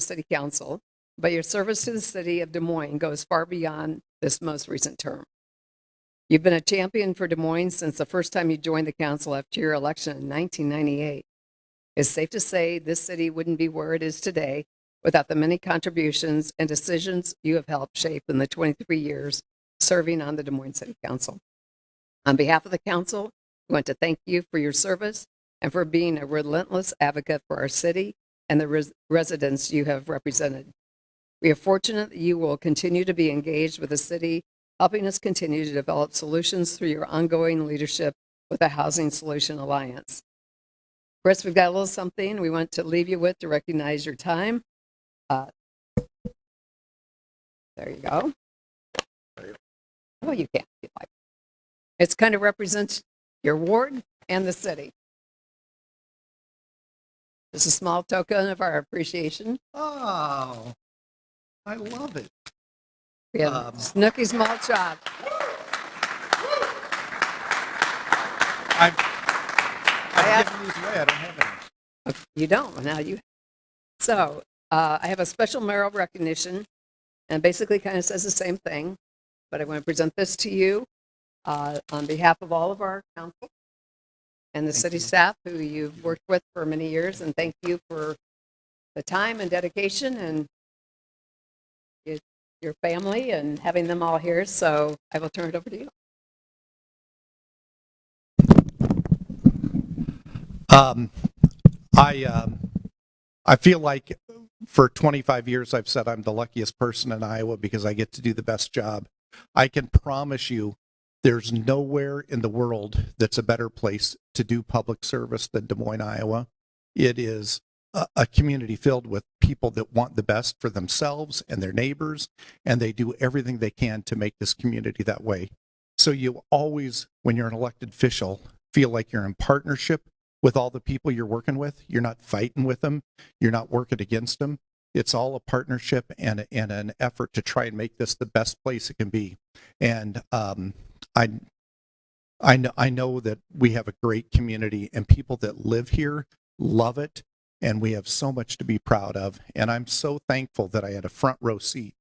City Council, but your service to the city of Des Moines goes far beyond this most recent term. You've been a champion for Des Moines since the first time you joined the council after your election in 1998. It's safe to say this city wouldn't be where it is today without the many contributions and decisions you have helped shape in the 23 years serving on the Des Moines City Council. On behalf of the council, we want to thank you for your service and for being a relentless advocate for our city and the residents you have represented. We are fortunate that you will continue to be engaged with the city, helping us continue to develop solutions through your ongoing leadership with the Housing Solution Alliance. Chris, we've got a little something we want to leave you with to recognize your time. There you go. Well, you can't. If you like. It kind of represents your ward and the city. Just a small token of our appreciation. Oh, I love it. We have Snooky's malt shop. I'm giving these away. I don't have any. You don't. Now you. So I have a special mayoral recognition, and basically kind of says the same thing, but I want to present this to you on behalf of all of our council and the city staff who you've worked with for many years, and thank you for the time and dedication and your family and having them all here. So I will turn it over to you. I feel like for 25 years I've said I'm the luckiest person in Iowa because I get to do the best job. I can promise you there's nowhere in the world that's a better place to do public service than Des Moines, Iowa. It is a community filled with people that want the best for themselves and their neighbors, and they do everything they can to make this community that way. So you always, when you're an elected official, feel like you're in partnership with all the people you're working with. You're not fighting with them. You're not working against them. It's all a partnership and an effort to try and make this the best place it can be. And I know that we have a great community, and people that live here love it, and we have so much to be proud of. And I'm so thankful that I had a front row seat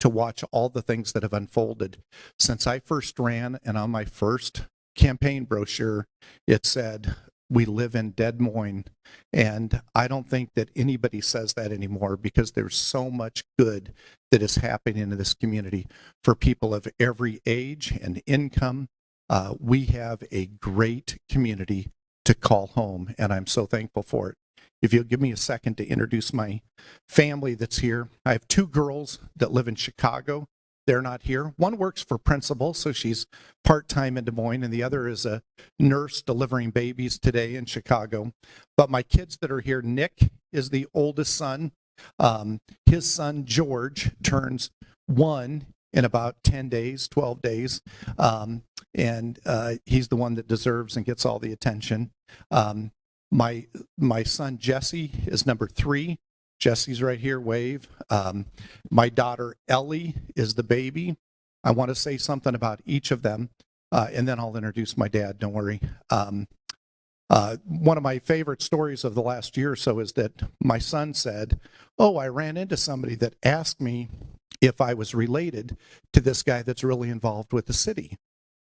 to watch all the things that have unfolded since I first ran. And on my first campaign brochure, it said, "We live in Des Moines." And I don't think that anybody says that anymore, because there's so much good that is happening in this community for people of every age and income. We have a great community to call home, and I'm so thankful for it. If you'll give me a second to introduce my family that's here. I have two girls that live in Chicago. They're not here. One works for Principal, so she's part-time in Des Moines, and the other is a nurse delivering babies today in Chicago. But my kids that are here, Nick is the oldest son. His son, George, turns 1 in about 10 days, 12 days. And he's the one that deserves and gets all the attention. My son, Jesse, is number 3. Jesse's right here, wave. My daughter, Ellie, is the baby. I want to say something about each of them, and then I'll introduce my dad, don't worry. One of my favorite stories of the last year or so is that my son said, "Oh, I ran into somebody that asked me if I was related to this guy that's really involved with the city."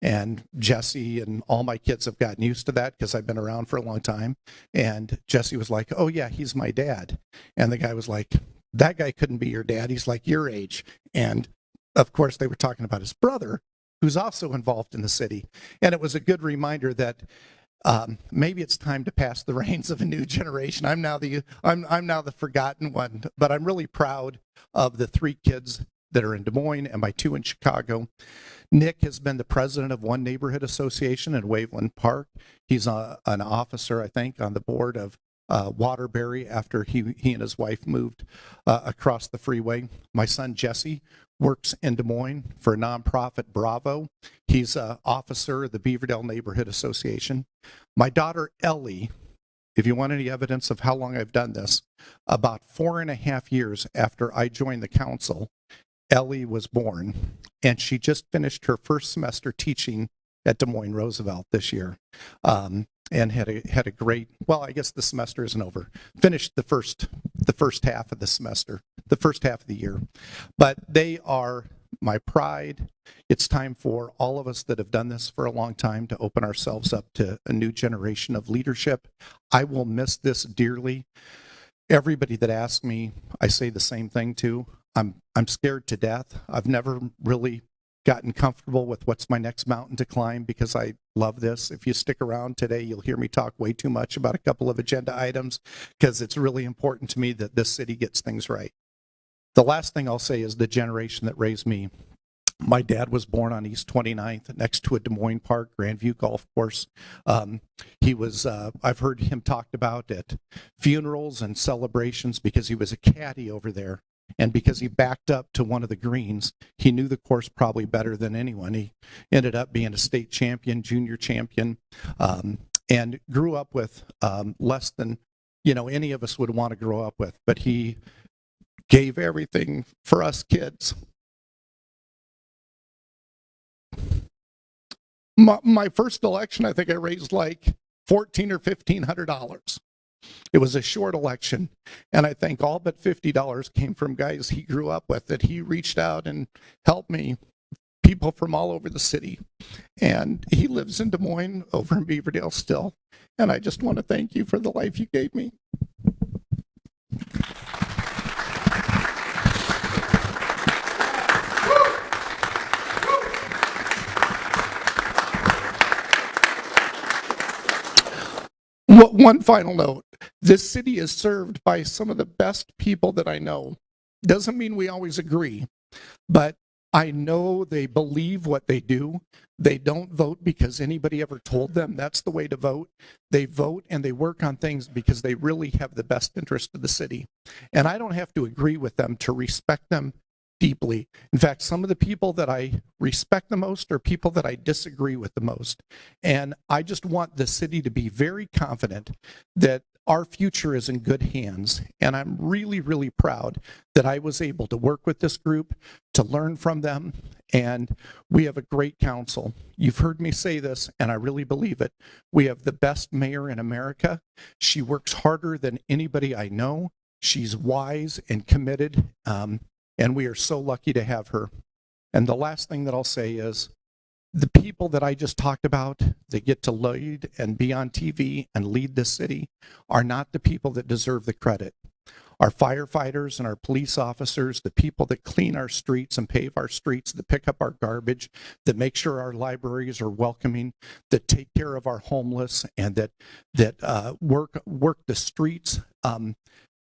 And Jesse and all my kids have gotten used to that because I've been around for a long time. And Jesse was like, "Oh yeah, he's my dad." And the guy was like, "That guy couldn't be your dad. He's like your age." And of course they were talking about his brother, who's also involved in the city. And it was a good reminder that maybe it's time to pass the reins of a new generation. I'm now the forgotten one, but I'm really proud of the 3 kids that are in Des Moines and my 2 in Chicago. Nick has been the president of one neighborhood association in Waveland Park. He's an officer, I think, on the board of Waterbury after he and his wife moved across the freeway. My son, Jesse, works in Des Moines for a nonprofit, Bravo. He's an officer of the Beaverdale Neighborhood Association. My daughter, Ellie, if you want any evidence of how long I've done this, about 4.5 years after I joined the council, Ellie was born, and she just finished her first semester teaching at Des Moines Roosevelt this year. And had a great, well, I guess the semester isn't over. Finished the first half of the semester, the first half of the year. But they are my pride. It's time for all of us that have done this for a long time to open ourselves up to a new generation of leadership. I will miss this dearly. Everybody that asks me, I say the same thing to. I'm scared to death. I've never really gotten comfortable with what's my next mountain to climb because I love this. If you stick around today, you'll hear me talk way too much about a couple of agenda items because it's really important to me that this city gets things right. The last thing I'll say is the generation that raised me. My dad was born on East 29th next to a Des Moines Park, Grandview Golf Course. He was, I've heard him talked about at funerals and celebrations because he was a caddy over there. And because he backed up to one of the greens, he knew the course probably better than anyone. He ended up being a state champion, junior champion, and grew up with less than, any of us would want to grow up with. But he gave everything for us kids. My first election, I think I raised like $1,400 or $1,500. It was a short election, and I think all but $50 came from guys he grew up with that he reached out and helped me, people from all over the city. And he lives in Des Moines over in Beaverdale still. And I just want to thank you for the life you gave me. One final note. This city is served by some of the best people that I know. Doesn't mean we always agree, but I know they believe what they do. They don't vote because anybody ever told them that's the way to vote. They vote and they work on things because they really have the best interest of the city. And I don't have to agree with them to respect them deeply. In fact, some of the people that I respect the most are people that I disagree with the most. And I just want the city to be very confident that our future is in good hands. And I'm really, really proud that I was able to work with this group, to learn from them. And we have a great council. You've heard me say this, and I really believe it. We have the best mayor in America. She works harder than anybody I know. She's wise and committed. And we are so lucky to have her. And the last thing that I'll say is the people that I just talked about that get to lead and be on TV and lead this city are not the people that deserve the credit. Our firefighters and our police officers, the people that clean our streets and pave our streets, that pick up our garbage, that make sure our libraries are welcoming, that take care of our homeless, and that work the streets,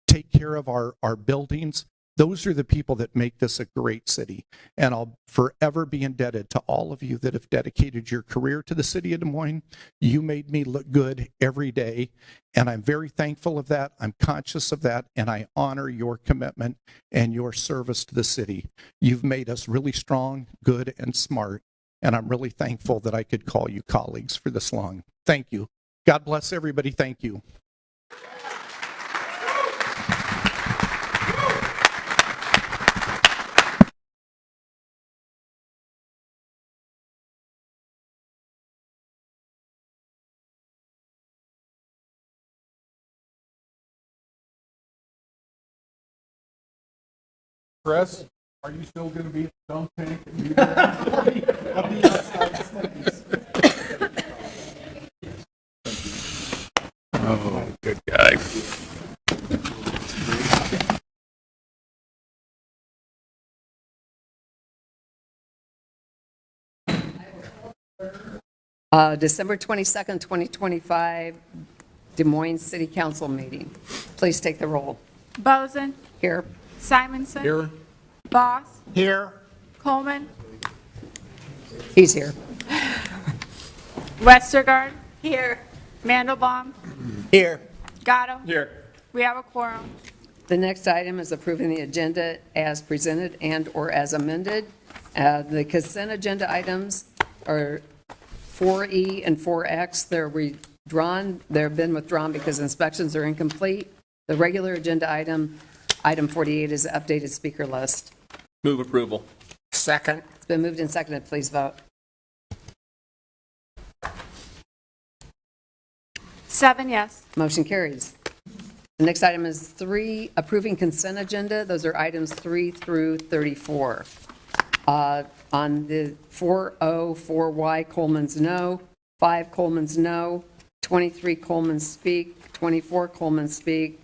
take care of our buildings. Those are the people that make this a great city. And I'll forever be indebted to all of you that have dedicated your career to the city of Des Moines. You made me look good every day. And I'm very thankful of that. I'm conscious of that. And I honor your commitment and your service to the city. You've made us really strong, good, and smart. And I'm really thankful that I could call you colleagues for this long. Thank you. God bless everybody. Thank you. Chris, are you still going to be at the dunk tank? I'll be outside Slinkies. Oh, good guy. December 22nd, 2025, Des Moines City Council meeting. Please take the roll. Boson, Here. Simonson, Here. Boss, Here. Coleman, He's here. Westergaard. Here. Mandelbaum, Here. Gatto. Here. We have a quorum. The next item is approving the agenda as presented and/or as amended. The consent agenda items are 4E and 4X. They're withdrawn. They've been withdrawn because inspections are incomplete. The regular agenda item 48, is the updated speaker list. Move approval. Second. It's been moved and seconded. Please vote. 7 yes. Motion carries. The next item is 3, approving consent agenda. Those are items 3 through 34. On the 4O, 4Y, Coleman's no, 5 Coleman's no, 23 Coleman speak, 24 Coleman speak,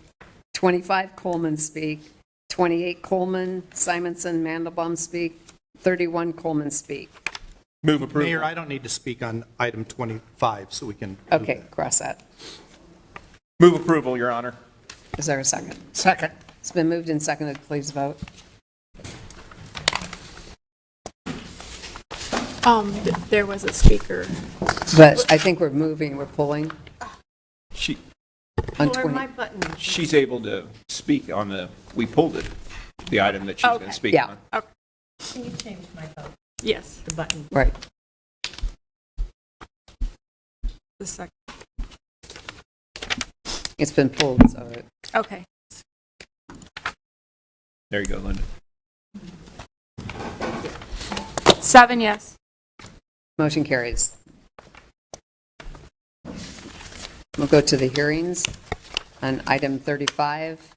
25 Coleman speak, 28 Coleman, Simonson, Mandelbaum speak, 31 Coleman speak. Move approval. Mayor, I don't need to speak on item 25, so we can. Okay, cross that. Move approval, Your Honor. Is there a second? Second. It's been moved and seconded. Please vote. There was a speaker. But I think we're pulling She, on Or 20. my button. she's able to speak on we pulled it, the item that she's going Okay. to speak Yeah. on. Can you change my button? Yes, the button. Right. The second. It's been pulled, so Okay. There you go, Linda. 7 yes. motion carries. We'll go to the hearings on item 35.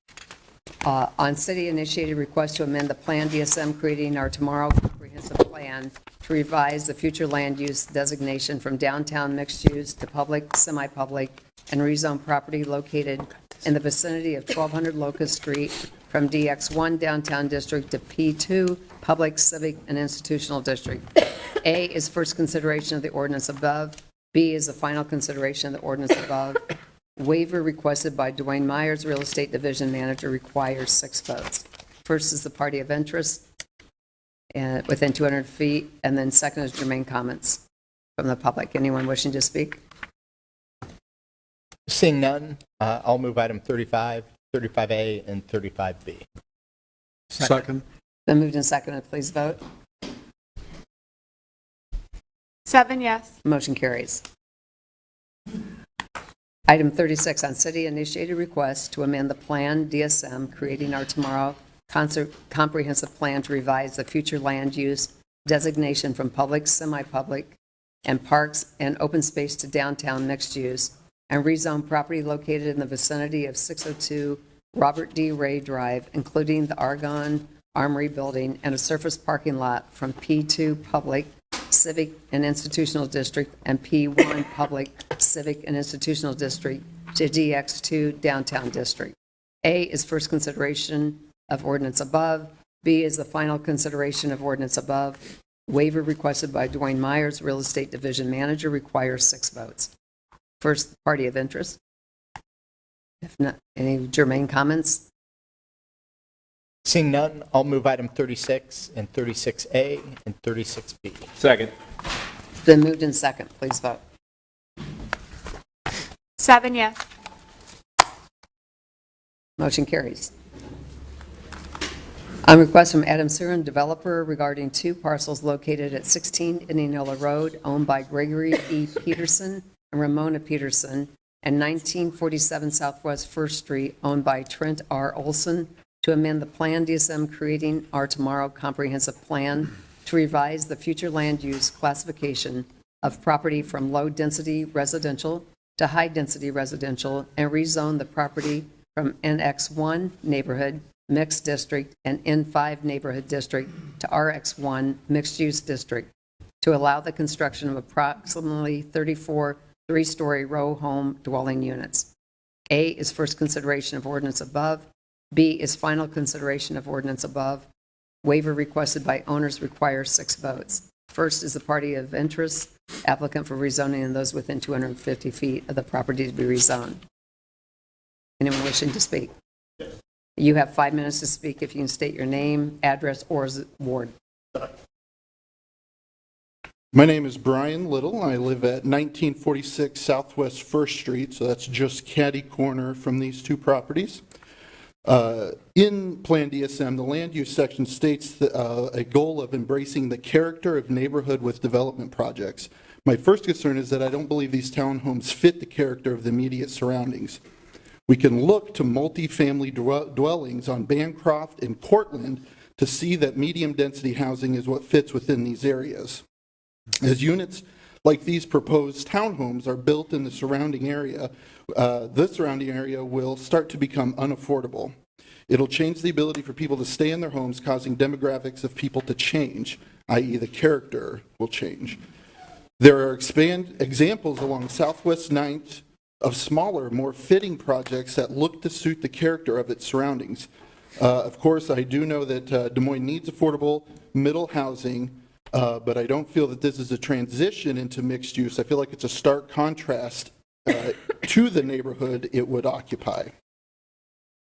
On city-initiated request to amend the Plan DSM, creating our tomorrow comprehensive plan to revise the future land use designation from downtown mixed use to public, semi-public, and rezone property located in the vicinity of 1200 Locust Street from DX1 Downtown District to P2 Public, Civic, and Institutional District. A is first consideration of the ordinance above. B is the final consideration of the ordinance above. Waiver requested by Dwayne Myers, Real Estate Division Manager, requires 6 votes. First is the party of interest within 200 feet, and then second is germane comments from the public. Anyone wishing to speak? Seeing none, I'll move item 35, 35A, and 35B. Second. Been moved and seconded. Please vote. 7 yes. Motion carries. Item 36 on city-initiated request to amend the Plan DSM, creating our tomorrow comprehensive plan to revise the future land use designation from public, semi-public, and parks and open space to downtown mixed use, and rezone property located in the vicinity of 602 Robert D. Ray Drive, including the Argonne Armory Building and a surface parking lot from P2 Public, Civic, and Institutional District and P1 Public, Civic, and Institutional District to DX2 Downtown District. A is first consideration of ordinance above. B is the final consideration of ordinance above. Waiver requested by Dwayne Myers, Real Estate Division Manager, requires 6 votes. First, party of interest. If not, any germane comments? Seeing none, I'll move item 36 and 36A and 36B. Second. It's been moved in second. Please vote. 7 yes. Motion carries. On request from Adam Surin, developer, regarding 2 parcels located at 16 Indianola Road, owned by Gregory E. Peterson and Ramona Peterson, and 1947 Southwest First Street, owned by Trent R. Olson, to amend the Plan DSM, creating our tomorrow comprehensive plan to revise the future land use classification of property from low-density residential to high-density residential, and rezone the property from NX1 neighborhood mixed district and N5 neighborhood district to RX1 mixed-use district to allow the construction of approximately 34 3-story row home dwelling units. A is first consideration of ordinance above. B is final consideration of ordinance above. Waiver requested by owners requires 6 votes. First is the party of interest, applicant for rezoning, and those within 250 feet of the property to be rezoned. Anyone wishing to speak? You have 5 minutes to speak if you can state your name, address, or ward. My name is Brian Little. I live at 1946 Southwest First Street, so that's just catty corner from these 2 properties. In Plan DSM, the land use section states a goal of embracing the character of neighborhood with development projects. My first concern is that I don't believe these townhomes fit the character of the immediate surroundings. We can look to multifamily dwellings on Bancroft and Cortland to see that medium-density housing is what fits within these areas. As units like these proposed townhomes are built in the surrounding area, will start to become unaffordable. It'll change the ability for people to stay in their homes, causing demographics of people to change, i.e. the character will change. There are examples along Southwest 9th of smaller, more fitting projects that look to suit the character of its surroundings. Of course, I do know that Des Moines needs affordable middle housing, but I don't feel that this is a transition into mixed use. I feel like it's a stark contrast to the neighborhood it would occupy.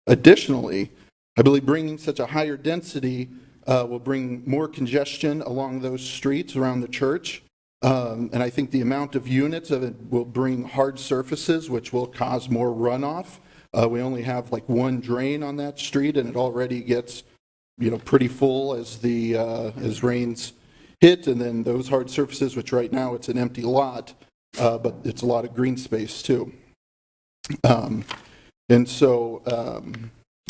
Additionally, I believe bringing such a higher density will bring more congestion along those streets around the church. And I think the amount of units of it will bring hard surfaces, which will cause more runoff. We only have like one drain on that street, and it already gets, pretty full as rains hit. And then those hard surfaces, which right now it's an empty lot, but it's a lot of green space too. And so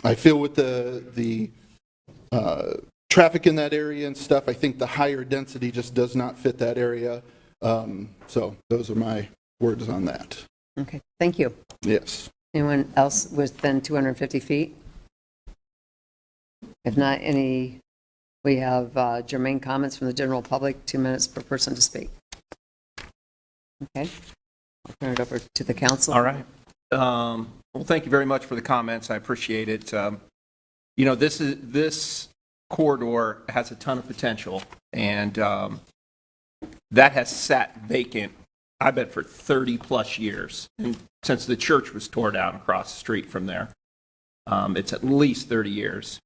I feel with the traffic in that area and stuff, I think the higher density just does not fit that area. So those are my words on that. Okay, thank you. Yes. Anyone else within 250 feet? If not, we have germane comments from the general public, 2 minutes per person to speak. Okay, I'll turn it over to the council. All right. Well, thank you very much for the comments. I appreciate it. This corridor has a ton of potential, and that has sat vacant, I bet, for 30-plus years, and since the church was tore down across the street from there. It's at least 30 years.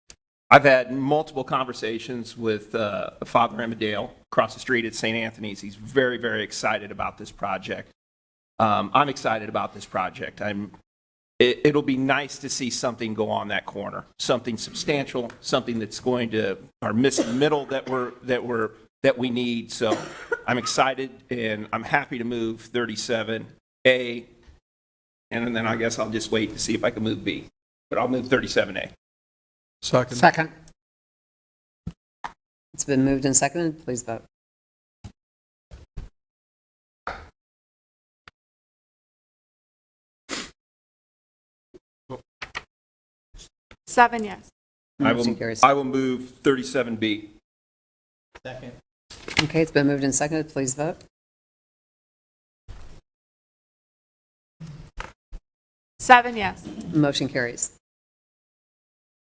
I've had multiple conversations with Father Emmerdale across the street at St. Anthony's. He's very, very excited about this project. I'm excited about this project. It'll be nice to see something go on that corner, something substantial, something that's going to, our missing middle that we need. So I'm excited, and I'm happy to move 37A, and then I guess I'll just wait to see if I can move B, but I'll move 37A. Second. It's been moved and seconded. Please vote. Seven yes. Motion carries. I will move 37B. Second. Okay, it's been moved and seconded. Please vote. Seven yes. Motion carries.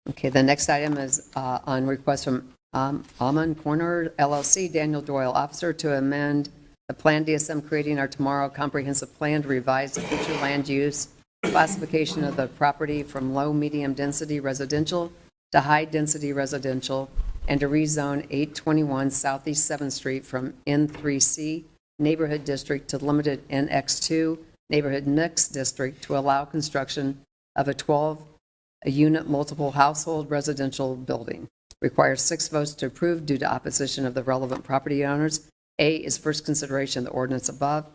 Okay, the next item is on request from Almond Corner LLC, Daniel Doyle, officer, to amend the Plan DSM creating our tomorrow comprehensive plan to revise the future land use classification of the property from low medium density residential to high density residential, and to rezone 821 Southeast 7th Street from N3C neighborhood district to limited NX2 neighborhood mixed district to allow construction of a 12-unit multiple household residential building. Requires 6 votes to approve due to opposition of the relevant property owners. A is first consideration of the ordinance above.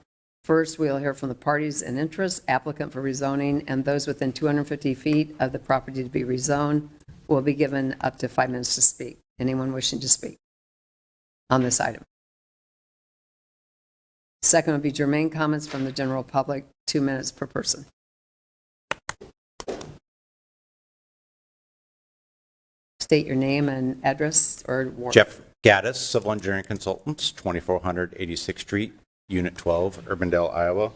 First, we'll hear from the parties in interest, applicant for rezoning, and those within 250 feet of the property to be rezoned will be given up to 5 minutes to speak. Anyone wishing to speak on this item? Second would be germane comments from the general public, 2 minutes per person. State your name and address or ward. Jeff Gaddis, Civil Engineering Consultants, 2400 86th Street, Unit 12, Urbandale, Iowa.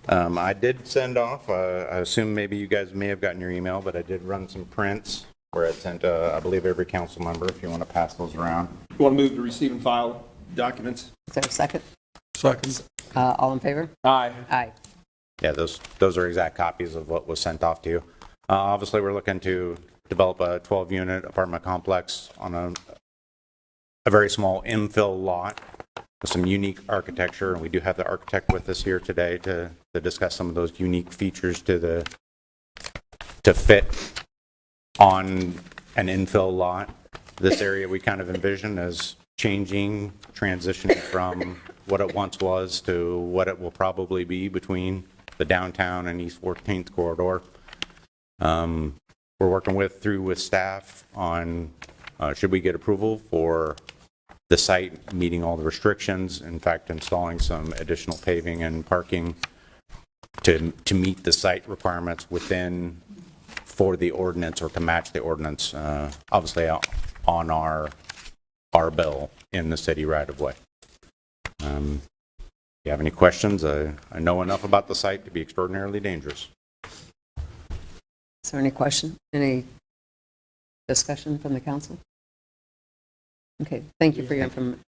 I did send off, I assume maybe you guys may have gotten your email, but I did run some prints where I sent, I believe, every council member, if you want to pass those around. You want to move to receive and file documents? Is there a second? Second. All in favor? Aye. Aye. Yeah, those are exact copies of what was sent off to you. Obviously, we're looking to develop a 12-unit apartment complex on a very small infill lot with some unique architecture, and we do have the architect with us here today to discuss some of those unique features to fit on an infill lot. This area we kind of envision as changing, transitioning from what it once was to what it will probably be between the downtown and East 14th corridor. We're working with staff on should we get approval for the site meeting all the restrictions, in fact, installing some additional paving and parking to meet the site requirements within, for the ordinance or to match the ordinance, obviously on our bill in the city right of way. If you have any questions, I know enough about the site to be extraordinarily dangerous. Is there any question, any discussion from the council? Okay, thank you for your information.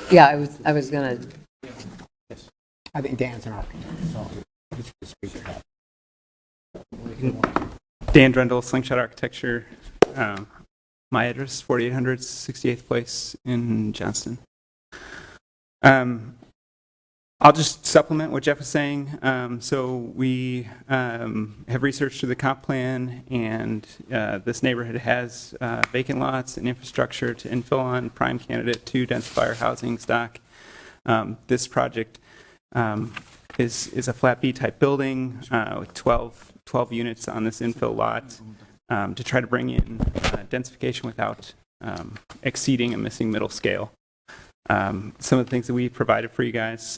Yeah, I was gonna, I think Dan's an architect, so he's going to speak to that. Dan Drendel, Slingshot Architecture. My address, 4800 68th Place in Johnston. I'll just supplement what Jeff was saying. So we have researched through the comp plan, and this neighborhood has vacant lots and infrastructure to infill on, prime candidate to densifier housing stock. This project is a flat B type building with 12 units on this infill lot to try to bring in densification without exceeding a missing middle scale. Some of the things that we provided for you guys,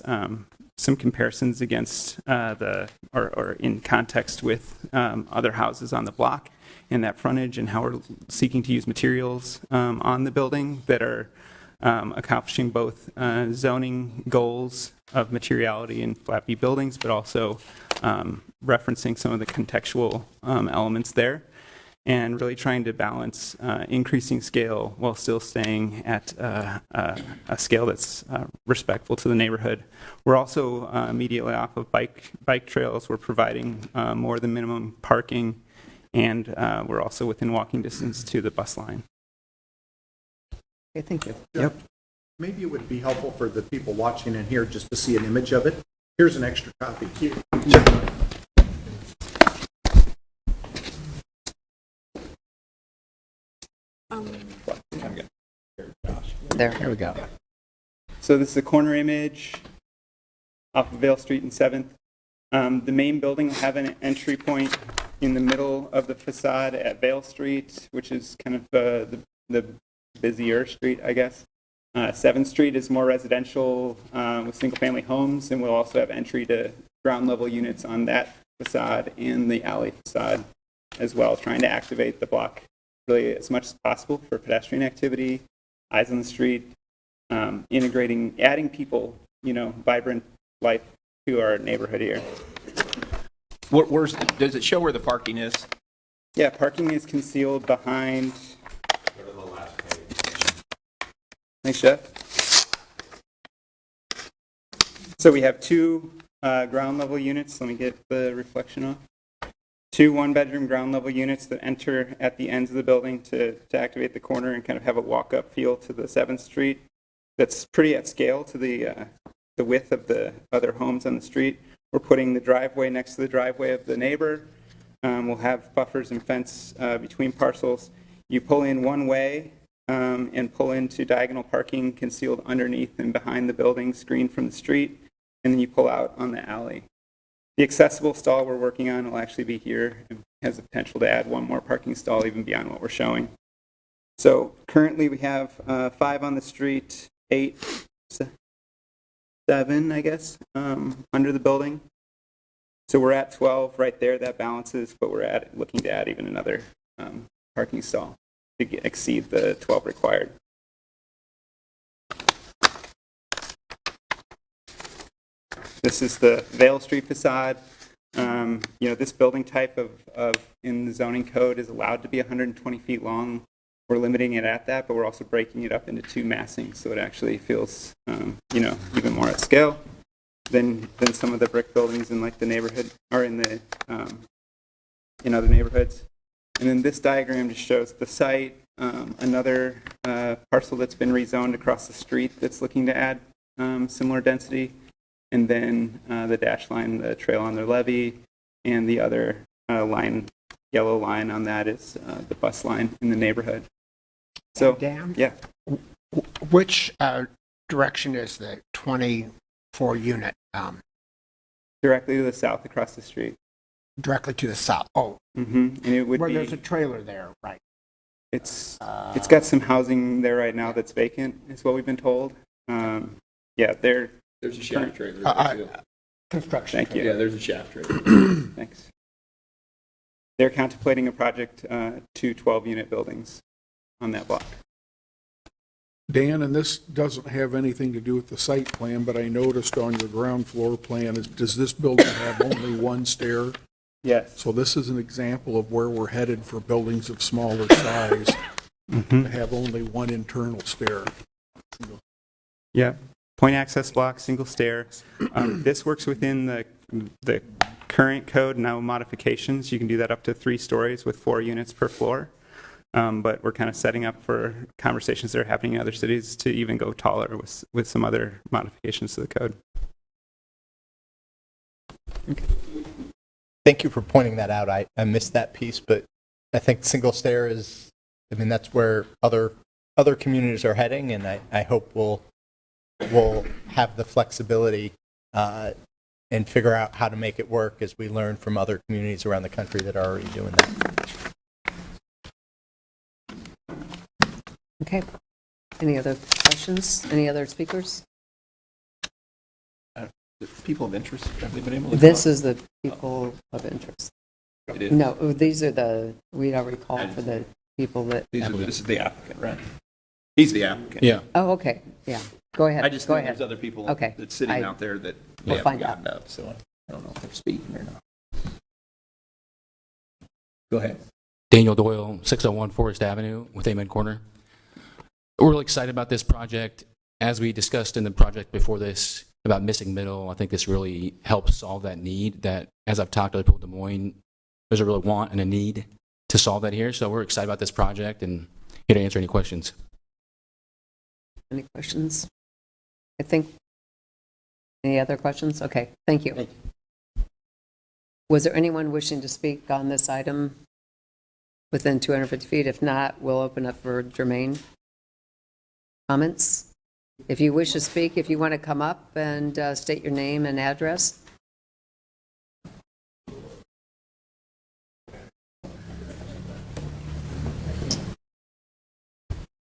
some comparisons against or in context with other houses on the block in that frontage, and how we're seeking to use materials on the building that are accomplishing both zoning goals of materiality in flat B buildings, but also referencing some of the contextual elements there, and really trying to balance increasing scale while still staying at a scale that's respectful to the neighborhood. We're also immediately off of bike trails. We're providing more than minimum parking, and we're also within walking distance to the bus line. okay, thank you. Yep. Maybe it would be helpful for the people watching in here just to see an image of it. Here's an extra copy. There. we go. So this is a corner image off of Vale Street and 7th. The main building will have an entry point in the middle of the facade at Vale Street, which is kind of the busier street, I guess. 7th Street is more residential with single-family homes, and we'll also have entry to ground-level units on that facade and the alley facade as well, trying to activate the block really as much as possible for pedestrian activity, eyes on the street, integrating, adding people, vibrant life to our neighborhood here. Does it show where the parking is? Yeah, parking is concealed behind. Go to the last page. Thanks, Jeff. So we have two ground level units. Let me get the reflection off. Two one-bedroom ground level units that enter at the ends of the building to activate the corner and kind of have a walk-up feel to the 7th Street. That's pretty at scale to the width of the other homes on the street. We're putting the driveway next to the driveway of the neighbor. We'll have buffers and fence between parcels. You pull in one way and pull into diagonal parking concealed underneath and behind the building, screened from the street, and then you pull out on the alley. The accessible stall we're working on will actually be here and has the potential to add one more parking stall even beyond what we're showing. So currently we have 5 on the street, 8, 7, I guess, under the building. So we're at 12 right there. That balances, but we're looking to add even another parking stall to exceed the 12 required. This is the Vale Street facade. This building type of in the zoning code is allowed to be 120 feet long. We're limiting it at that, but we're also breaking it up into 2 massings, so it actually feels, even more at scale than some of the brick buildings in like the neighborhood or in the in other neighborhoods. And then this diagram just shows the site, another parcel that's been rezoned across the street that's looking to add similar density. And then the dash line, the trail on their levee, and the other yellow line on that is the bus line in the neighborhood. So, Dan? yeah. Which direction is the 24 unit? Directly to the south across the street. Directly to the south. Oh, And it would where be there's a trailer there, right? It's got some housing there right now that's vacant, is what we've been told. Yeah, There's a shaft trailer there too. Construction. thank you. Yeah, there's a shaft trailer. Thanks. They're contemplating a project, 2 12-unit buildings on that block. Dan, and this doesn't have anything to do with the site plan, but I noticed on your ground floor plan, does this building have only one stair? Yes. So this is an example of where we're headed for buildings of smaller size, to have only one internal stair. Yeah. Point access block, single stair. This works within the current code, no modifications. You can do that up to 3 stories with 4 units per floor. But we're kind of setting up for conversations that are happening in other cities to even go taller with some other modifications to the code. Thank you for pointing that out. I missed that piece, but I think single stair is, I mean, that's where other communities are heading, and I hope we'll have the flexibility and figure out how to make it work as we learn from other communities around the country that are already doing that. Okay. Any other questions? Any other speakers? People of interest, have they been able to? This is the people of interest. It is. No, these are we already called for the people that. This is the applicant, right? He's the applicant. Yeah. Oh, okay. Yeah. Go ahead. I just Go know ahead. there's other people Okay. that's sitting out there that they We'll haven't find gotten up, so I don't know if they're speaking or not. Go ahead. Daniel Doyle, 601 Forest Avenue with Amen Corner. We're really excited about this project. As we discussed in the project before this about missing middle, I think this really helps solve that need that, as I've talked to other people in Des Moines, there's a real want and a need to solve that here. So we're excited about this project and here to answer any questions. Any questions? I think. Any other questions? Okay. Thank you. Thank Was there anyone wishing to speak on this item within 250 feet? If not, we'll open up for germane comments. If you wish to speak, if you want to come up and state your name and address.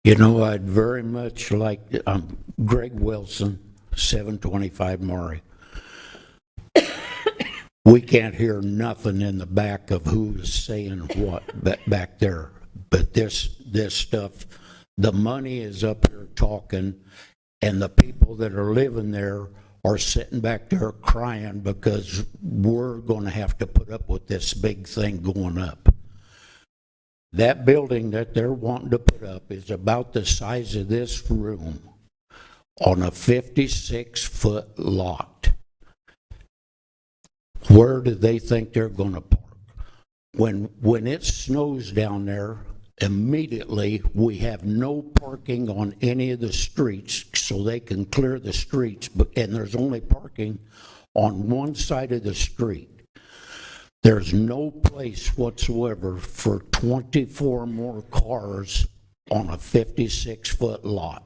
You know, I'd very much like, Greg Wilson, 725 Maury. We can't hear nothing in the back of who's saying what back there. But this stuff, the money is up here talking, and the people that are living there are sitting back there crying because we're going to have to put up with this big thing going up. That building that they're wanting to put up is about the size of this room on a 56-foot lot. Where do they think they're going to park? When it snows down there, immediately we have no parking on any of the streets, so they can clear the streets, and there's only parking on one side of the street. There's no place whatsoever for 24 more cars on a 56-foot lot.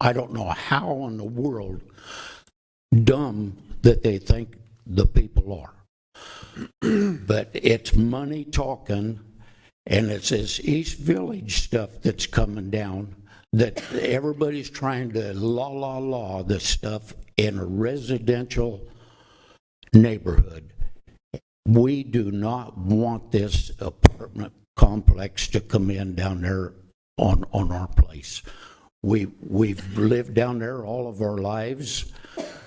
I don't know how in the world dumb that they think the people are. But it's money talking, and it's this East Village stuff that's coming down that everybody's trying to law this stuff in a residential neighborhood. We do not want this apartment complex to come in down there on our place. We've lived down there all of our lives.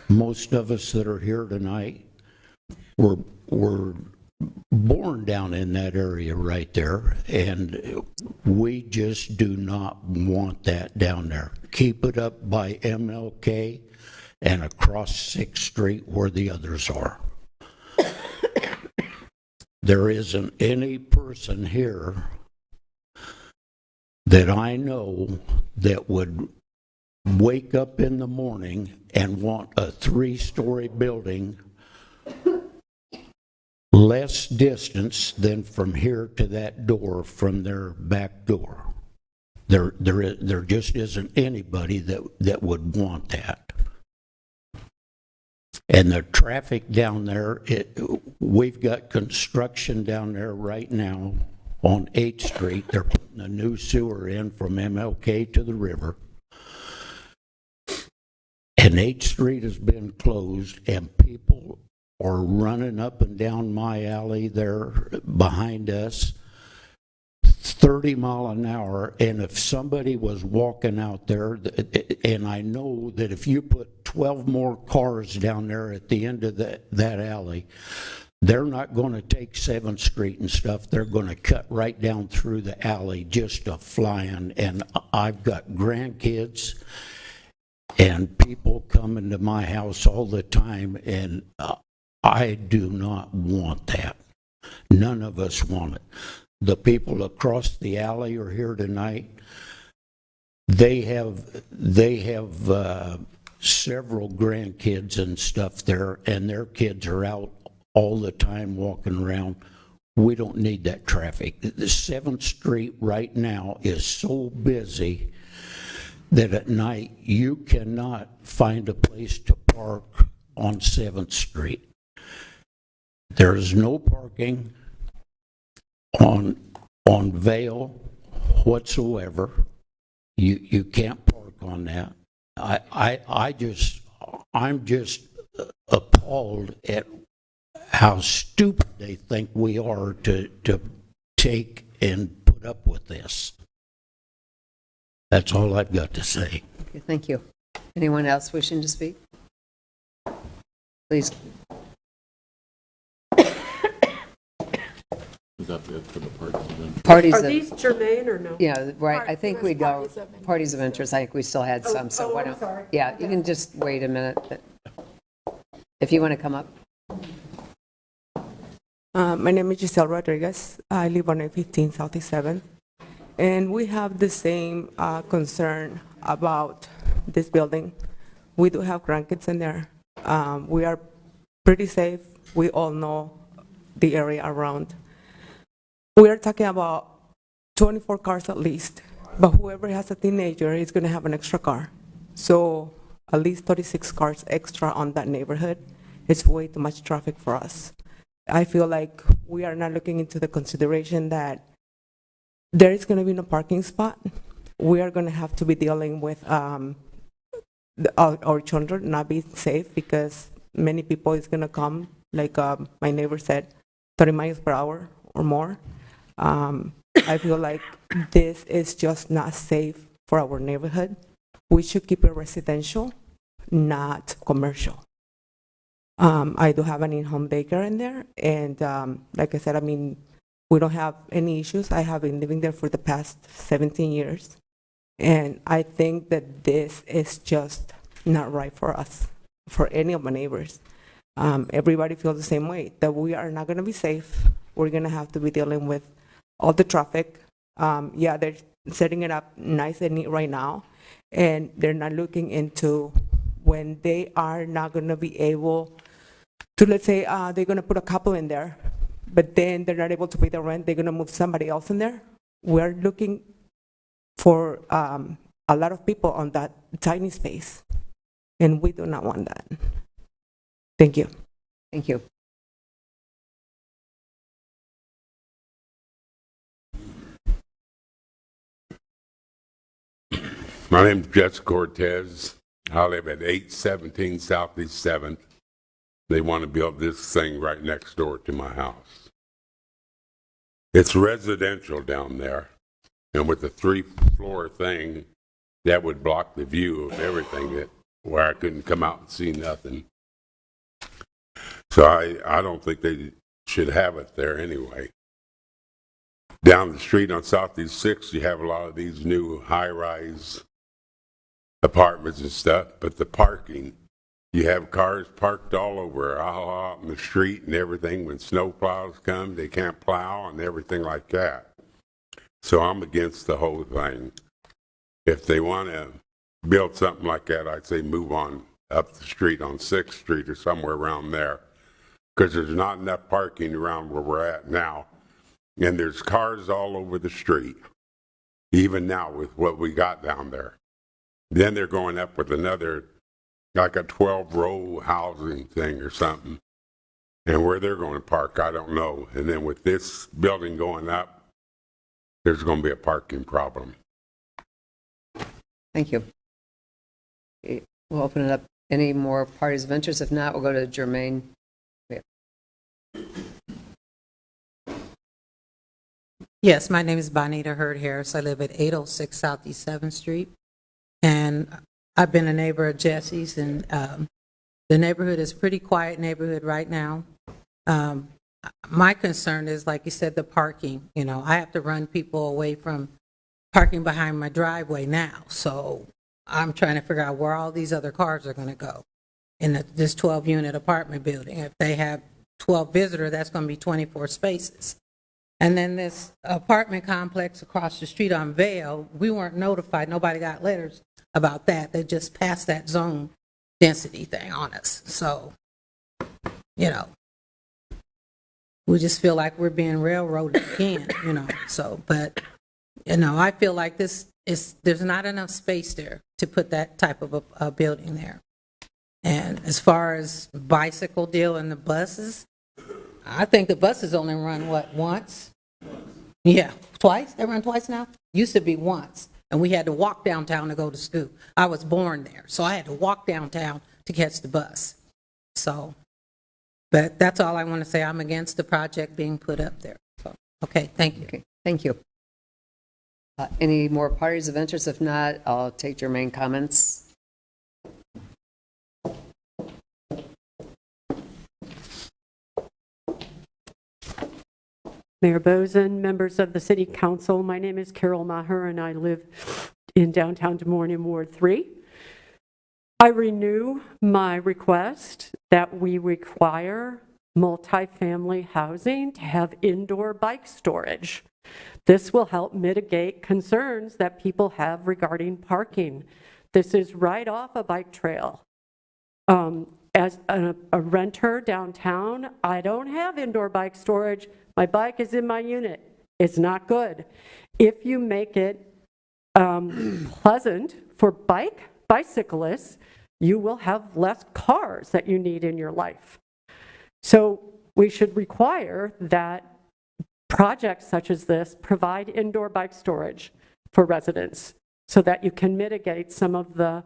Most of us that are here tonight were born down in that area right there, and we just do not want that down there. Keep it up by MLK and across 6th Street where the others are. There isn't any person here that I know that would wake up in the morning and want a 3-story building less distance than from here to that door from their back door. There just isn't anybody that would want that. And the traffic down there, we've got construction down there right now on 8th Street. They're putting a new sewer in from MLK to the river. And 8th Street has been closed, and people are running up and down my alley there behind us, 30 mile an hour. And if somebody was walking out there, and I know that if you put 12 more cars down there at the end of that alley, they're not going to take 7th Street and stuff. They're going to cut right down through the alley just a flying. And I've got grandkids and people coming to my house all the time, and I do not want that. None of us want it. The people across the alley are here tonight. They have several grandkids and stuff there, and their kids are out all the time walking around. We don't need that traffic. The 7th Street right now is so busy that at night you cannot find a place to park on 7th Street. There is no parking on Vale whatsoever. You can't park on that. I'm just appalled at how stupid they think we are to take and put up with this. That's all I've got to say. Okay, thank you. Anyone else wishing to speak? Please. Parties Are of, these germane or no? yeah, right, I think we go, Parties of interest. parties of interest, I think we still had some, so why I'm don't, sorry. yeah, you can just wait a minute. If you want to come up. My name is Giselle Rodriguez. I live on 815 Southeast 7th. And we have the same concern about this building. We do have grandkids in there. We are pretty safe. We all know the area around. We are talking about 24 cars at least, but whoever has a teenager is going to have an extra car. So at least 36 cars extra on that neighborhood. It's way too much traffic for us. I feel like we are not looking into the consideration that there is going to be no parking spot. We are going to have to be dealing with our children not being safe because many people is going to come, like my neighbor said, 30 miles per hour or more. I feel like this is just not safe for our neighborhood. We should keep it residential, not commercial. I do have an in-home daycare in there, and like I said, I mean, we don't have any issues. I have been living there for the past 17 years, and I think that this is just not right for us, for any of my neighbors. Everybody feels the same way, that we are not going to be safe. We're going to have to be dealing with all the traffic. Yeah, they're setting it up nice and neat right now, and they're not looking into when they are not going to be able to, let's say, they're going to put a couple in there, but then they're not able to pay the rent, they're going to move somebody else in there. We're looking for a lot of people on that tiny space, and we do not want that. Thank you. Thank you. My name's Jess Cortez. I live at 817 Southeast 7th. They want to build this thing right next door to my house. It's residential down there, and with the 3-floor thing, that would block the view of everything where I couldn't come out and see nothing. So I don't think they should have it there anyway. Down the street on Southeast 6th, you have a lot of these new high-rise apartments and stuff, but the parking, you have cars parked all over, all out in the street and everything. When snow plows come, they can't plow and everything like that. So I'm against the whole thing. If they want to build something like that, I'd say move on up the street on 6th Street or somewhere around there, because there's not enough parking around where we're at now. And there's cars all over the street, even now with what we got down there. Then they're going up with another, like a 12-row housing thing or something. And where they're going to park, I don't know. And then with this building going up, there's going to be a parking problem. Thank you. Okay, we'll open it up. Any more parties of interest? If not, we'll go to Jermaine. Yes, my name is Bonita Hurd Harris. I live at 806 Southeast 7th Street. And I've been a neighbor of Jesse's, and the neighborhood is a pretty quiet neighborhood right now. My concern is, like you said, the parking. You know, I have to run people away from parking behind my driveway now. So I'm trying to figure out where all these other cars are going to go in this 12-unit apartment building. If they have 12 visitors, that's going to be 24 spaces. And then this apartment complex across the street on Vale, we weren't notified. Nobody got letters about that. They just passed that zone density thing on us. So, you know, we just feel like we're being railroaded again, you know. So, but, you know, I feel like there's not enough space there to put that type of a building there. And as far as bicycle deal and the buses, I think the buses only run, what, once? Yeah, twice? They run twice now? Used to be once. And we had to walk downtown to go to school. I was born there, so I had to walk downtown to catch the bus. So, but that's all I want to say. I'm against the project being put up there. So, okay, thank you. Okay, thank you. Any more parties of interest? If not, I'll take your main comments. Mayor Bozen, members of the City Council, my name is Carol Maher and I live in downtown Des Moines in Ward 3. I renew my request that we require multifamily housing to have indoor bike storage. This will help mitigate concerns that people have regarding parking. This is right off a bike trail. As a renter downtown, I don't have indoor bike storage. My bike is in my unit. It's not good. If you make it pleasant for bicyclists, you will have less cars that you need in your life. So we should require that projects such as this provide indoor bike storage for residents so that you can mitigate some of the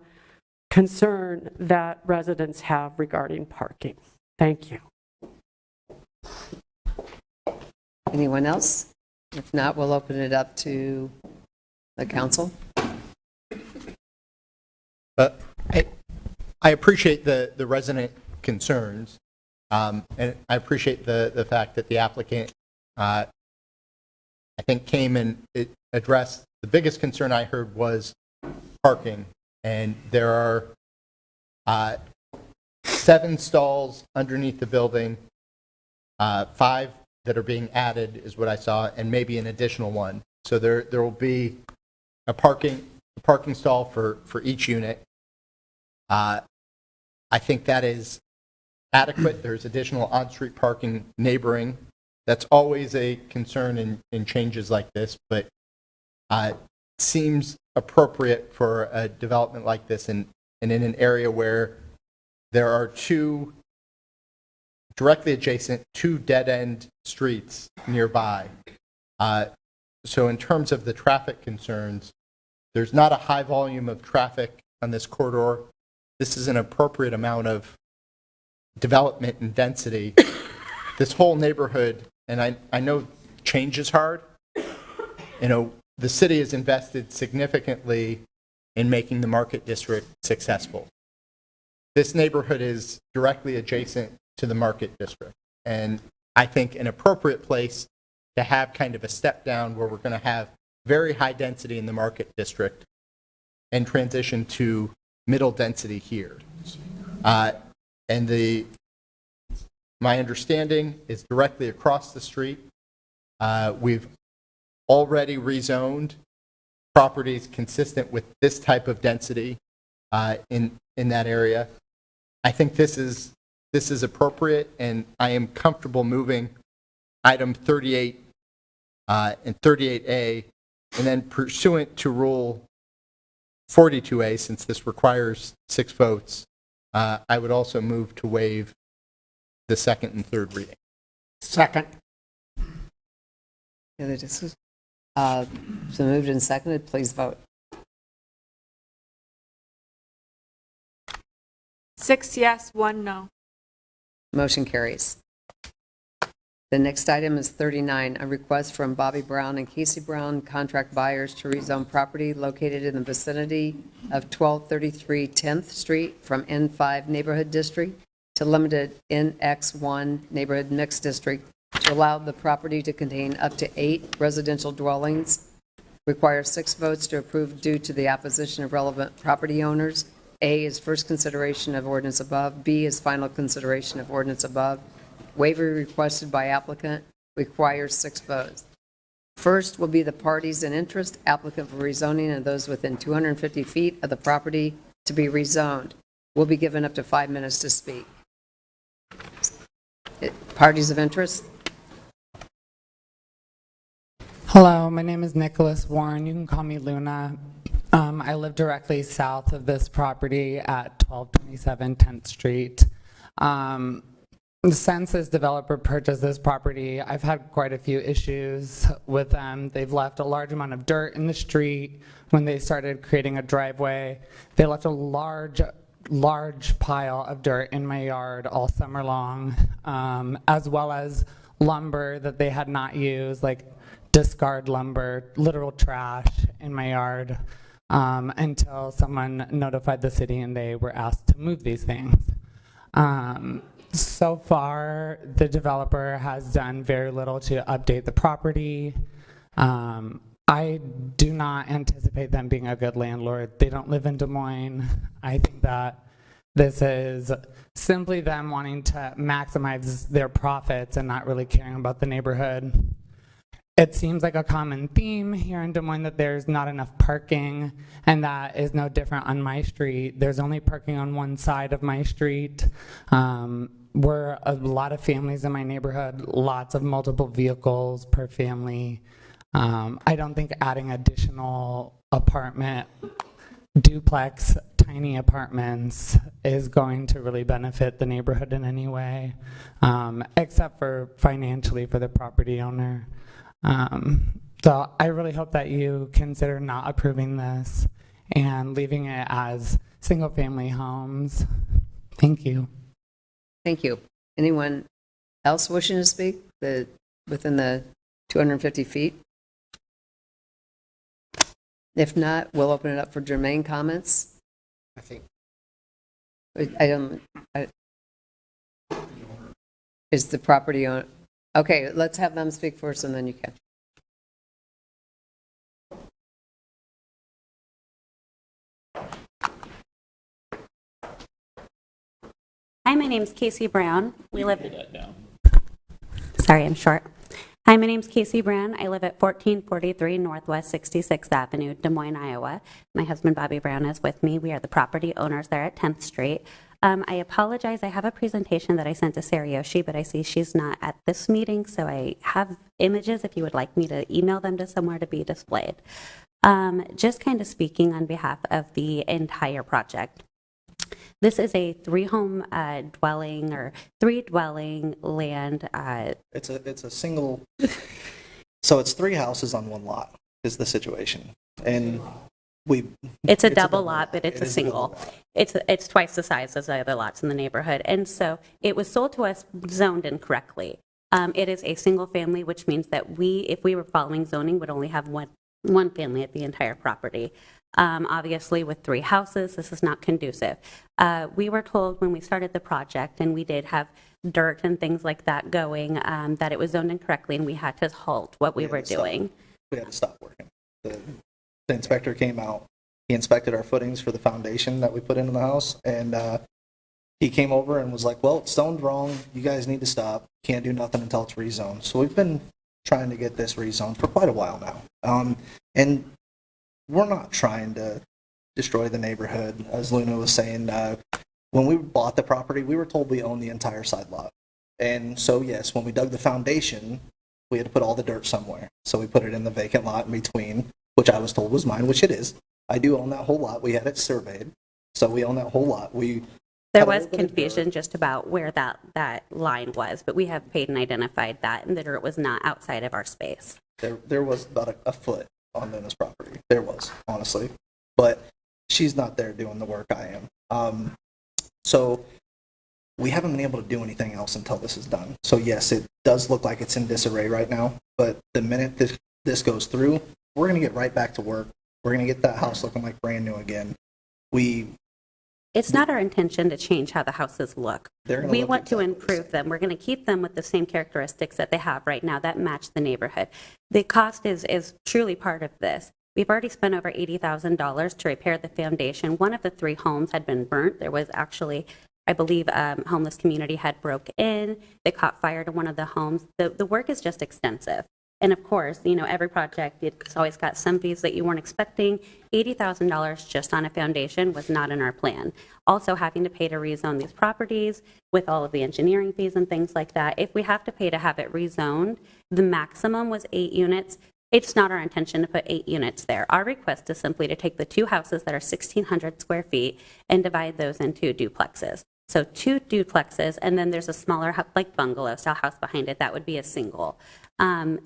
concern that residents have regarding parking. Thank you. Anyone else? If not, we'll open it up to the council. I appreciate the resident concerns, and I appreciate the fact that the applicant, I think, came and addressed the biggest concern I heard was parking, and there are 7 stalls underneath the building, 5 that are being added is what I saw, and maybe an additional one. So there will be a parking stall for each unit. I think that is adequate. There's additional on-street parking neighboring. That's always a concern in changes like this, but it seems appropriate for a development like this and in an area where there are 2 directly adjacent, 2 dead-end streets nearby. So in terms of the traffic concerns, there's not a high volume of traffic on this corridor. This is an appropriate amount of development and density. This whole neighborhood, and I know change is hard. You know, the city has invested significantly in making the Market District successful. This neighborhood is directly adjacent to the Market District, and I think an appropriate place to have kind of a step down where we're going to have very high density in the Market District and transition to middle density here. And my understanding is directly across the street. We've already rezoned properties consistent with this type of density in that area. I think this is appropriate, and I am comfortable moving item 38 and 38A, and then pursuant to Rule 42A, since this requires 6 votes, I would also move to waive the second and third reading. Second. Any other discussion? So moved and seconded, please vote. 6 yes, 1 no. Motion carries. The next item is 39, a request from Bobby Brown and Casey Brown, contract buyers, to rezone property located in the vicinity of 1233 10th Street from N5 Neighborhood District to limited NX1 Neighborhood Mixed District to allow the property to contain up to 8 residential dwellings. Requires 6 votes to approve due to the opposition of relevant property owners. A is first consideration of ordinance above. B is final consideration of ordinance above. Waiver requested by applicant requires 6 votes. First will be the parties in interest, applicant for rezoning, and those within 250 feet of the property to be rezoned will be given up to 5 minutes to speak. Parties of interest? Hello, my name is Nicholas Warren. You can call me Luna. I live directly south of this property at 1227 10th Street. Since this developer purchased this property, I've had quite a few issues with them. They've left a large amount of dirt in the street. When they started creating a driveway, they left a large pile of dirt in my yard all summer long, as well as lumber that they had not used, like discard lumber, literal trash in my yard, until someone notified the city and they were asked to move these things. So far, the developer has done very little to update the property. I do not anticipate them being a good landlord. They don't live in Des Moines. I think that this is simply them wanting to maximize their profits and not really caring about the neighborhood. It seems like a common theme here in Des Moines that there's not enough parking, and that is no different on my street. There's only parking on one side of my street. We're a lot of families in my neighborhood, lots of multiple vehicles per family. I don't think adding additional apartment, duplex, tiny apartments is going to really benefit the neighborhood in any way, except for financially for the property owner. So I really hope that you consider not approving this and leaving it as single-family homes. Thank you. Thank you. Anyone else wishing to speak within the 250 feet? If not, we'll open it up for germane comments. I think. Is the property owner? Okay, let's have them speak first and then you can. Hi, my name's Casey Brown. We live. Sorry, I'm short. Hi, my name's Casey Brown. I live at 1443 Northwest 66th Avenue, Des Moines, Iowa. My husband, Bobby Brown, is with me. We are the property owners there at 10th Street. I apologize. I have a presentation that I sent to Sarah Yoshi, but I see she's not at this meeting, so I have images if you would like me to email them to somewhere to be displayed. Just kind of speaking on behalf of the entire project. This is a 3-home dwelling or 3-dwelling land. It's a single, so it's 3 houses on 1 lot is the situation. And it's a double lot, but it's a single. It's twice the size as the other lots in the neighborhood. And so it was sold to us zoned incorrectly. It is a single family, which means that if we were following zoning, would only have one family at the entire property. Obviously, with 3 houses, this is not conducive. We were told when we started the project, and we did have dirt and things like that going, that it was zoned incorrectly, and we had to halt what we were doing. We had to stop working. The inspector came out. He inspected our footings for the foundation that we put into the house, and he came over and was like, well, it's zoned wrong. You guys need to stop. Can't do nothing until it's rezoned. So we've been trying to get this rezoned for quite a while now. And we're not trying to destroy the neighborhood. As Luna was saying, when we bought the property, we were told we owned the entire side lot. And so, yes, when we dug the foundation, we had to put all the dirt somewhere. So we put it in the vacant lot in between, which I was told was mine, which it is. I do own that whole lot. We had it surveyed. So we own that whole lot. There was confusion just about where that line was, but we have paid and identified that, and the dirt was not outside of our space. There was about a foot on Luna's property. There was, honestly. But she's not there doing the work I am. So we haven't been able to do anything else until this is done. So yes, it does look like it's in disarray right now, but the minute this goes through, we're going to get right back to work. We're going to get that house looking like brand new again. It's not our intention to change how the houses look. We look want to exactly improve them. We're going to keep them with the same characteristics that they have right now that match the neighborhood. The cost is truly part of this. We've already spent over $80,000 to repair the foundation. One of the 3 homes had been burnt. There was actually, I believe, homeless community had broke in. They caught fire to one of the homes. The work is just extensive. And of course, every project, it's always got some fees that you weren't expecting. $80,000 just on a foundation was not in our plan. Also having to pay to rezone these properties with all of the engineering fees and things like that. If we have to pay to have it rezoned, the maximum was 8 units. It's not our intention to put 8 units there. Our request is simply to take the 2 houses that are 1,600 square feet and divide those into duplexes. So 2 duplexes, and then there's a smaller, like bungalow style house behind it. That would be a single.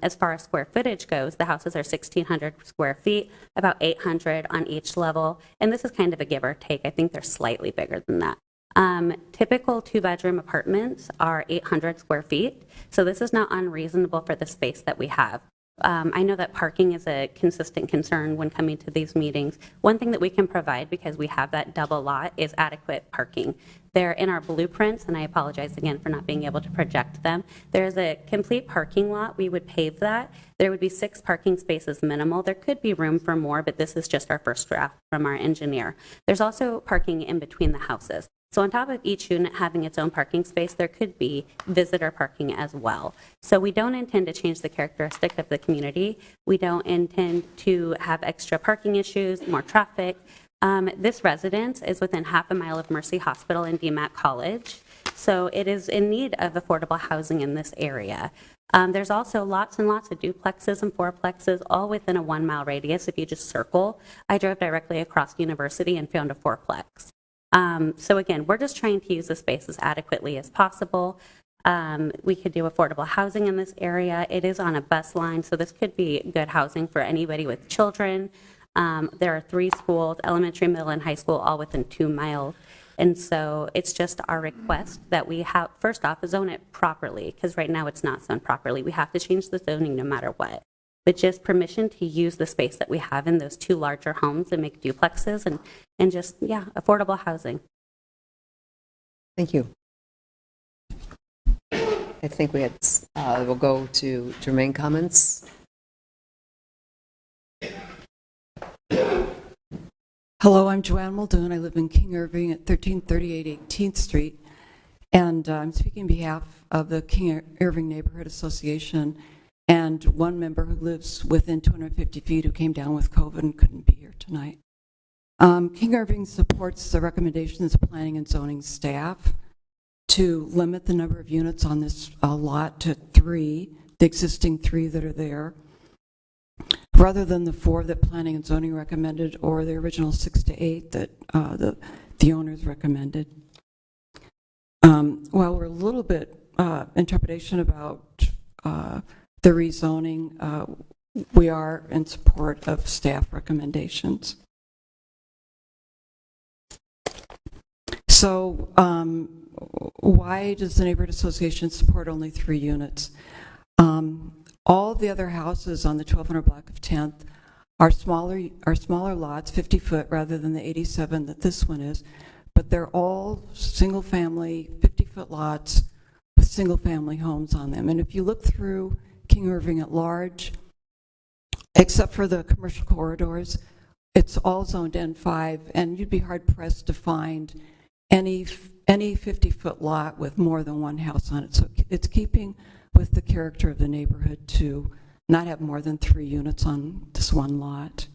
As far as square footage goes, the houses are 1,600 square feet, about 800 on each level. And this is kind of a give or take. I think they're slightly bigger than that. Typical 2-bedroom apartments are 800 square feet. So this is not unreasonable for the space that we have. I know that parking is a consistent concern when coming to these meetings. One thing that we can provide, because we have that double lot, is adequate parking. They're in our blueprints, and I apologize again for not being able to project them. There's a complete parking lot. We would pave that. There would be 6 parking spaces minimal. There could be room for more, but this is just our first draft from our engineer. There's also parking in between the houses. So on top of each unit having its own parking space, there could be visitor parking as well. So we don't intend to change the characteristic of the community. We don't intend to have extra parking issues, more traffic. This residence is within half a mile of Mercy Hospital and DMAT College. So it is in need of affordable housing in this area. There's also lots and lots of duplexes and fourplexes all within a 1-mile radius if you just circle. I drove directly across University and found a 4-plex. So again, we're just trying to use the space as adequately as possible. We could do affordable housing in this area. It is on a bus line, so this could be good housing for anybody with children. There are 3 schools, elementary, middle, and high school, all within 2 miles. And so it's just our request that we have, first off, zone it properly, because right now it's not zoned properly. We have to change the zoning no matter what. But just permission to use the space that we have in those 2 larger homes and make duplexes and just, yeah, affordable housing. Thank you. I think we'll go to germane comments. Hello, I'm Joanne Muldoon. I live in King Irving at 1338 18th Street. And I'm speaking on behalf of the King Irving Neighborhood Association and one member who lives within 250 feet who came down with COVID and couldn't be here tonight. King Irving supports the recommendations of planning and zoning staff to limit the number of units on this lot to 3, the existing 3 that are there, rather than the 4 that planning and zoning recommended or the original 6 to 8 that the owners recommended. While we're a little bit interpretation about the rezoning, we are in support of staff recommendations. So why does the Neighborhood Association support only 3 units? All the other houses on the 1200 block of 10th are smaller lots, 50 foot rather than the 87 that this one is, but they're all single family, 50 foot lots with single family homes on them. And if you look through King Irving at large, except for the commercial corridors, it's all zoned N5, and you'd be hard pressed to find any 50-foot lot with more than 1 house on it. So it's keeping with the character of the neighborhood to not have more than 3 units on this 1 lot.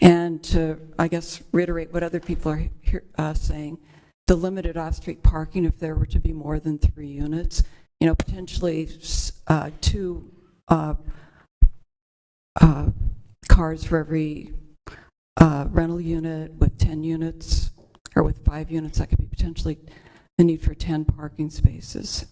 And to, I guess, reiterate what other people are here, saying, the limited off-street parking, if there were to be more than 3 units, potentially 2 cars for every rental unit with 10 units, or with 5 units, that could be potentially the need for 10 parking spaces.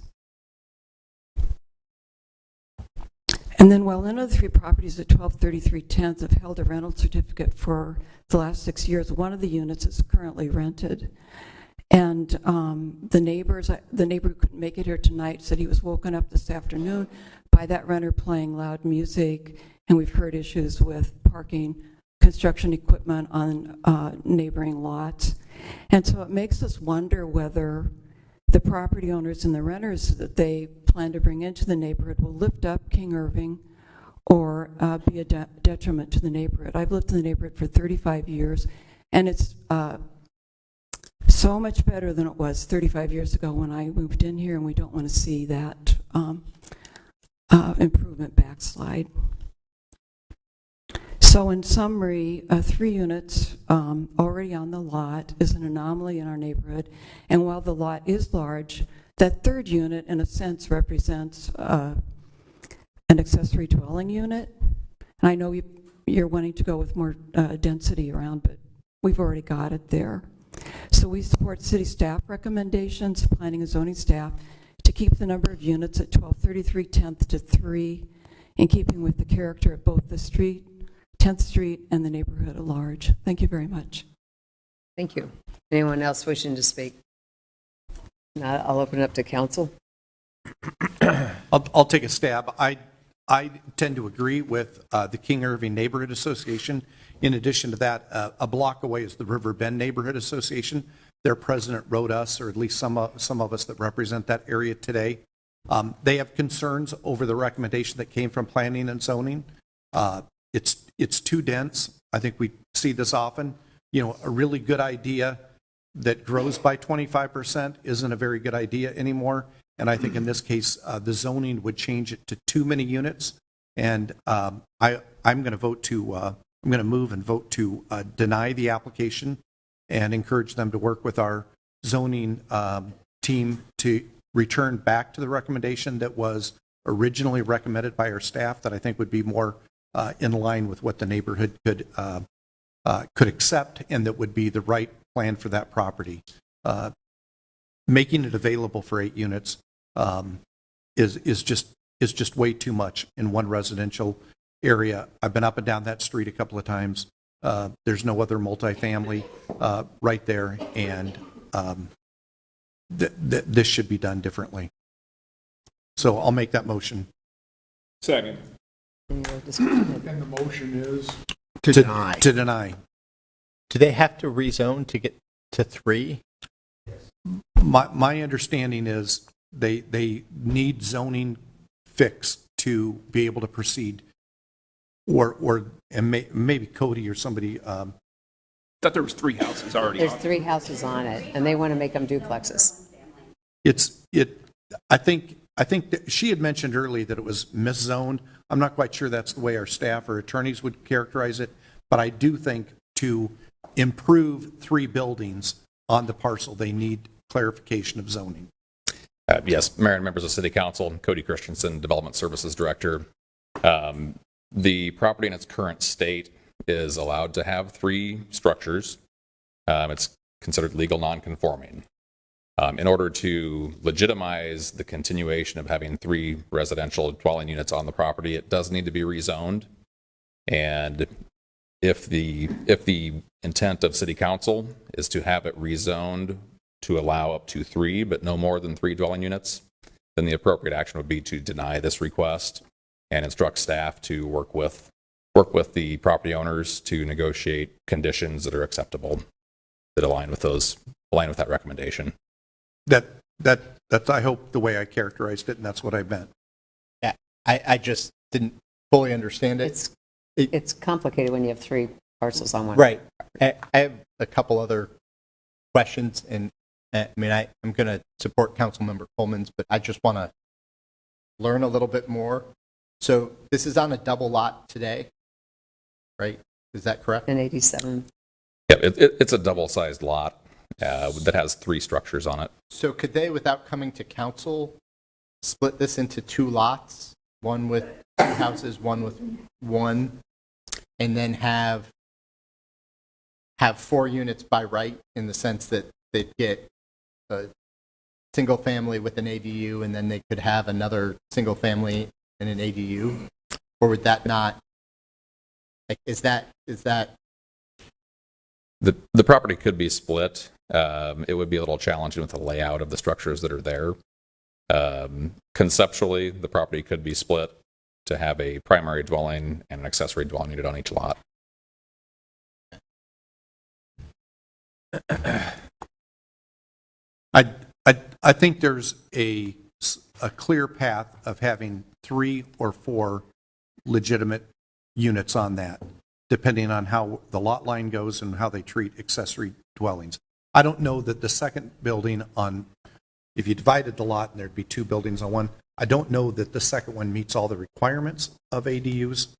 And then while none of the three properties at 1233 10th have held a rental certificate for the last 6 years, one of the units is currently rented. And the neighbor who couldn't make it here tonight said he was woken up this afternoon by that renter playing loud music, and we've heard issues with parking construction equipment on neighboring lots. And so it makes us wonder whether the property owners and the renters that they plan to bring into the neighborhood will lift up King Irving or be a detriment to the neighborhood. I've lived in the neighborhood for 35 years, and it's so much better than it was 35 years ago when I moved in here, and we don't want to see that improvement backslide. So in summary, 3 units already on the lot is an anomaly in our neighborhood, and while the lot is large, that third unit in a sense represents an accessory dwelling unit. And I know you're wanting to go with more density around, but we've already got it there. So we support city staff recommendations, planning and zoning staff, to keep the number of units at 1233 10th to 3, in keeping with the character of both the street, 10th Street, and the neighborhood at large. Thank you very much. Thank you. Anyone else wishing to speak? Now I'll open it up to council. I'll take a stab. I tend to agree with the King Irving Neighborhood Association. In addition to that, a block away is the River Bend Neighborhood Association. Their president wrote us, or at least some of us that represent that area today. They have concerns over the recommendation that came from planning and zoning. It's too dense. I think we see this often. You know, a really good idea that grows by 25% isn't a very good idea anymore. And I think in this case, the zoning would change it to too many units. And I'm going to vote to, I'm going to move and vote to deny the application and encourage them to work with our zoning team to return back to the recommendation that was originally recommended by our staff, that I think would be more in line with what the neighborhood could accept, and that would be the right plan for that property. Making it available for 8 units is just way too much in one residential area. I've been up and down that street a couple of times. There's no other multifamily right there, and this should be done differently. So I'll make that motion. Second. And the motion is? To deny. To deny. Do they have to rezone to get to 3? My understanding is they need zoning fix to be able to proceed, and maybe Cody or somebody. Thought there was 3 houses already. There's 3 houses on it, and they want to make them duplexes. I think that she had mentioned earlier that it was miszoned. I'm not quite sure that's the way our staff or attorneys would characterize it, but I do think to improve 3 buildings on the parcel, they need clarification of zoning. Yes, Mayor and members of City Council, Cody Christensen, Development Services Director. The property in its current state is allowed to have 3 structures. It's considered legal non-conforming. In order to legitimize the continuation of having 3 residential dwelling units on the property, it does need to be rezoned. And if the intent of City Council is to have it rezoned to allow up to 3, but no more than 3 dwelling units, then the appropriate action would be to deny this request and instruct staff to work with the property owners to negotiate conditions that are acceptable, that align with that recommendation. That's I hope the way I characterized it, and that's what I meant. Yeah, I just didn't fully understand it. It's complicated when you have 3 parcels on one. Right. I have a couple other questions, and I mean, I'm going to support Councilmember Coleman's, but I just want to learn a little bit more. So this is on a double lot today, right? Is that correct? In 87. Yeah, it's a double-sized lot that has 3 structures on it. So could they, without coming to council, split this into 2 lots, one with 2 houses, one with 1, and then have 4 units by right, in the sense that they'd get a single family with an ADU, and then they could have another single family and an ADU? Or would that not, like, is that, The property could be split. It would be a little challenging with the layout of the structures that are there. Conceptually, the property could be split to have a primary dwelling and an accessory dwelling unit on each lot. I think there's a clear path of having 3 or 4 legitimate units on that, depending on how the lot line goes and how they treat accessory dwellings. I don't know that the second building on, if you divided the lot and there'd be 2 buildings on one, I don't know that the second one meets all the requirements of ADUs,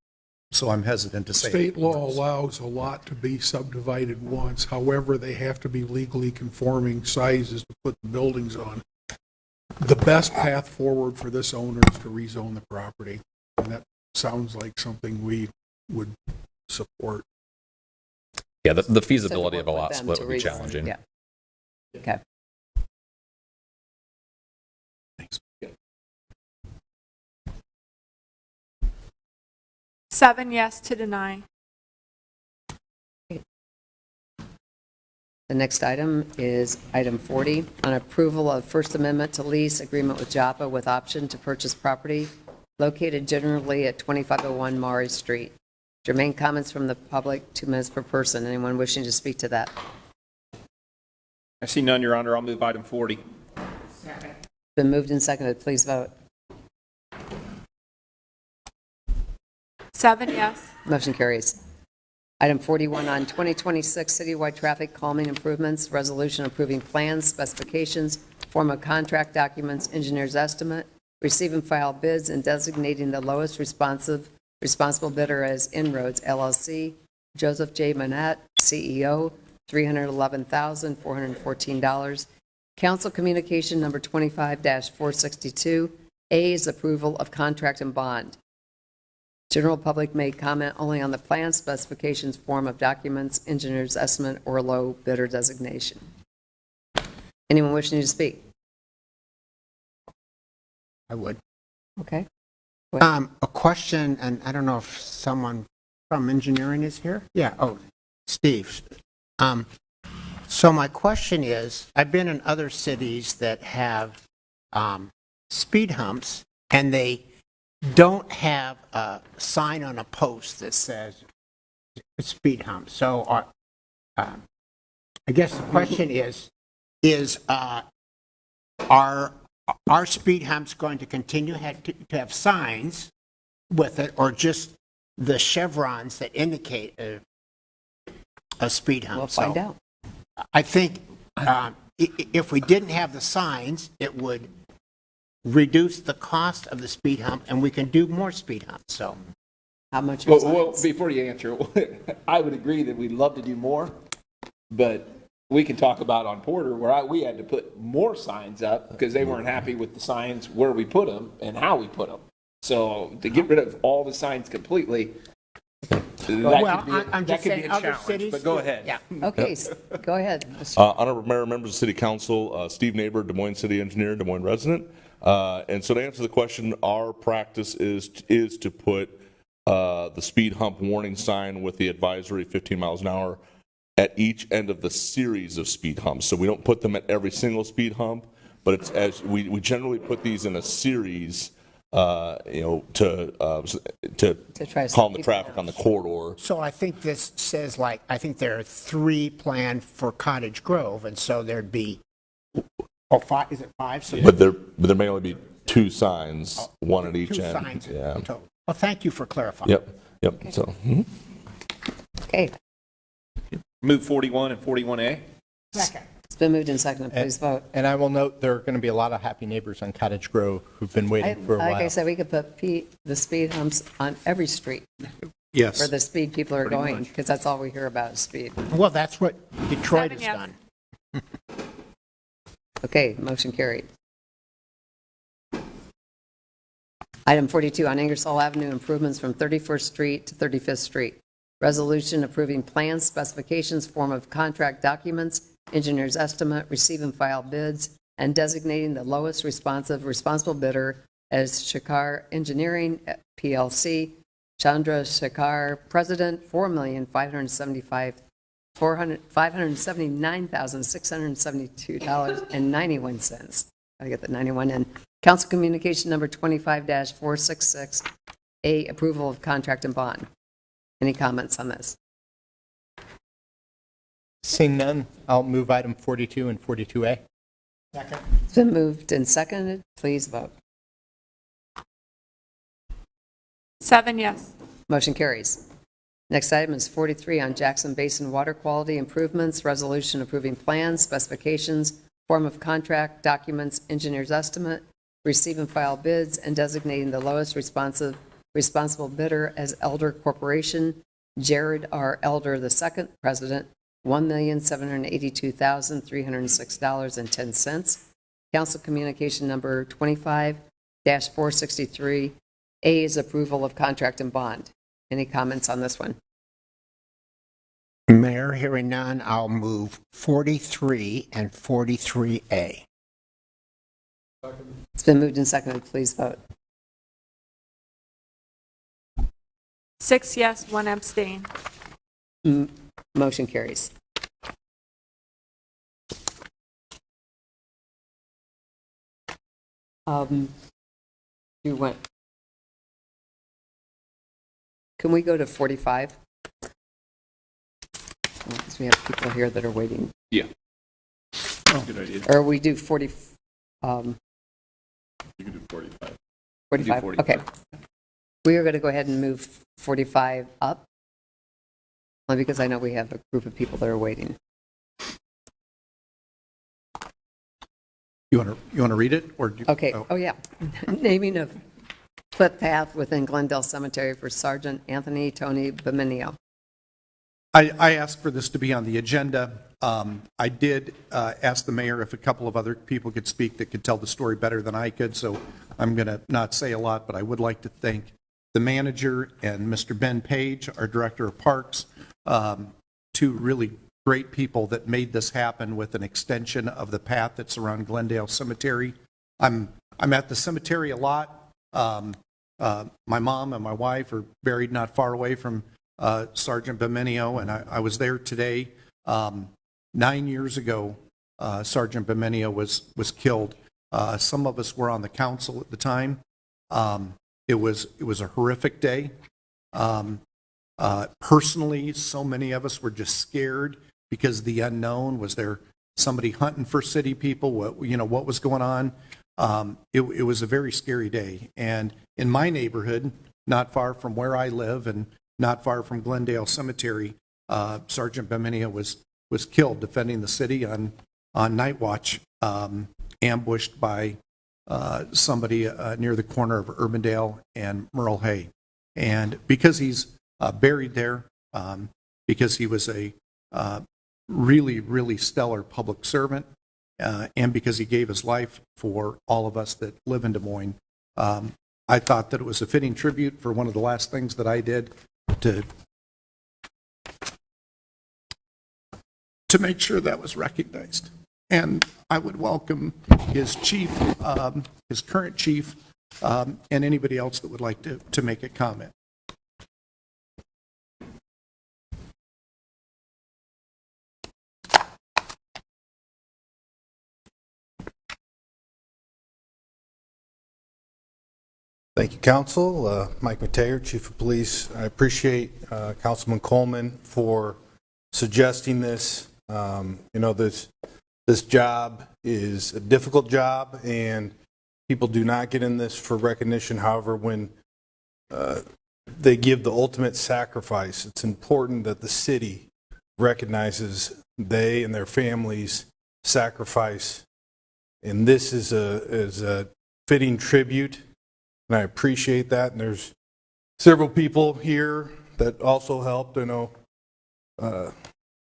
so I'm hesitant to say. State law allows a lot to be subdivided once. However, they have to be legally conforming sizes to put the buildings on. The best path forward for this owner is to rezone the property. And that sounds like something we would support. Yeah, the feasibility of a work with lot them split to would be reason. challenging. Yeah. Okay. Thanks. 7 yes to deny. The next item is item 40, on approval of First Amendment to lease agreement with Joppa with option to purchase property located generally at 2501 Maury Street. Germain comments from the public, 2 minutes per person. Anyone wishing to speak to that? I see none, Your Honor. I'll move item 40. Been moved and seconded. Please vote. 7 yes. Motion carries. Item 41 on 2026 citywide traffic calming improvements, resolution approving plans, specifications, form of contract documents, engineer's estimate, receive and file bids, and designating the lowest responsible bidder as Inroads LLC, Joseph J. Manette, CEO, $311,414. Council Communication Number 25-462. A is approval of contract and bond. General public may comment only on the plan, specifications, form of documents, engineer's estimate, or low bidder designation. Anyone wishing to speak? I would. Okay. A question, and I don't know if someone from engineering is here. Yeah, oh, Steve. So my question is, I've been in other cities that have speed humps, and they don't have a sign on a post that says it's speed hump. So I guess the question is are speed humps going to continue to have signs with it, or just the chevrons that indicate a speed hump? We'll find out. I think if we didn't have the signs, it would reduce the cost of the speed hump, and we can do more speed humps. So, how much? Well, before you answer, I would agree that we'd love to do more, but we can talk about on Porter where we had to put more signs up because they weren't happy with the signs where we put them and how we put them. So to get rid of all the signs completely, I'm that just could be saying a other challenge. cities. But go ahead. Yeah. Okay, go ahead. Honorable Mayor, members of the City Council, Steve Neighbor, Des Moines City Engineer, Des Moines resident. And so to answer the question, our practice is to put the speed hump warning sign with the advisory 15 miles an hour at each end of the series of speed humps. So we don't put them at every single speed hump, but it's as we generally put these in a series, to try to calm the traffic on the corridor. So I think this says, like, I think there are 3 planned for Cottage Grove, and so there'd be, 5, is it 5? So But there may only be 2 signs, one at each 2 end. signs. Yeah. Well, thank you for clarifying. Yep. Okay. So. Okay. Move 41 and 41A. Second. It's been moved and seconded. Please vote. And I will note there are going to be a lot of happy neighbors on Cottage Grove who've been waiting for a while. Like I said, we could put the speed humps on every street. Yes. Where the speed people are Pretty going, much. because that's all we hear about is speed. Well, that's what Detroit 7 has yes. done. Okay, motion carried. Item 42 on Ingersoll Avenue, improvements from 31st Street to 35th Street. Resolution approving plans, specifications, form of contract documents, engineer's estimate, receive and file bids, and designating the lowest responsible bidder as Shakar Engineering PLC, Chandra Shekhar, President, $4,579,672.91. Gotta get the 91 in. Council Communication Number 25-466A, approval of contract and bond. Any comments on this? Seeing none, I'll move item 42 and 42A. It's been moved and seconded. Please vote. 7 yes. Motion carries. Next item is 43 on Jackson Basin water quality improvements, resolution approving plans, specifications, form of contract, documents, engineer's estimate, receive and file bids, and designating the lowest responsible bidder as Elder Corporation, Jared R. Elder II, President, $1,782,306.10. Council Communication Number 25-463A is approval of contract and bond. Any comments on this one? Mayor, hearing none, I'll move 43 and 43A. It's been moved and seconded. Please vote. 6 yes, 1 abstain. Motion carries. You went. Can we go to 45? Because we have people here that are waiting. Yeah. Good idea. Or we do 40. You can do 45. 45. Okay. We are going to go ahead and move 45 up, only because I know we have a group of people that are waiting. You want to read it? Or do, Okay. Oh, yeah. Naming of footpath within Glendale Cemetery for Sergeant Anthony Tony Beminio. I asked for this to be on the agenda. I did ask the mayor if a couple of other people could speak that could tell the story better than I could, so I'm going to not say a lot, but I would like to thank the manager and Mr. Ben Page, our director of parks, two really great people that made this happen with an extension of the path that's around Glendale Cemetery. I'm at the cemetery a lot. My mom and my wife are buried not far away from Sergeant Beminio, and I was there today. 9 years ago, Sergeant Beminio was killed. Some of us were on the council at the time. It was a horrific day. Personally, so many of us were just scared because of the unknown. Was there somebody hunting for city people? What was going on? It was a very scary day. And in my neighborhood, not far from where I live and not far from Glendale Cemetery, Sergeant Beminio was killed defending the city on night watch, ambushed by somebody near the corner of Urbandale and Merle Hay. And because he's buried there, because he was a really, really stellar public servant, and because he gave his life for all of us that live in Des Moines, I thought that it was a fitting tribute for one of the last things that I did to make sure that was recognized. And I would welcome his chief, his current chief, and anybody else that would like to make a comment. Thank you, Council. Mike Mateer, Chief of Police. I appreciate Councilman Coleman for suggesting this. This job is a difficult job, and people do not get in this for recognition. However, when they give the ultimate sacrifice, it's important that the city recognizes they and their families' sacrifice. And this is a fitting tribute. And I appreciate that. And there's several people here that also helped. I know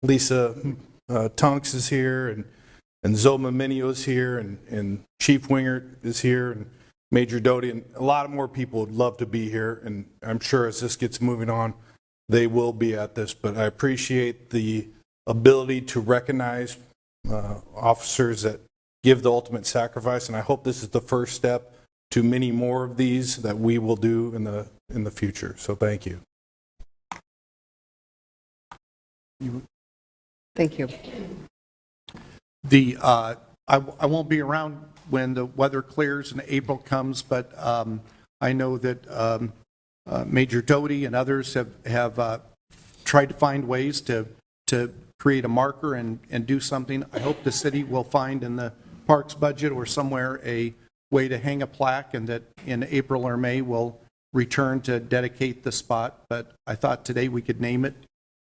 Lisa Tunks is here, and Zoma Minio is here, and Chief Wingert is here, and Major Doty, and a lot of more people would love to be here. And I'm sure as this gets moving on, they will be at this. But I appreciate the ability to recognize officers that give the ultimate sacrifice. And I hope this is the first step to many more of these that we will do in the in the future. So thank you. Thank you. I won't be around when the weather clears and April comes, but I know that Major Doty and others have tried to find ways to create a marker and do something. I hope the city will find in the parks budget or somewhere a way to hang a plaque, and that in April or May we'll return to dedicate the spot. But I thought today we could name it,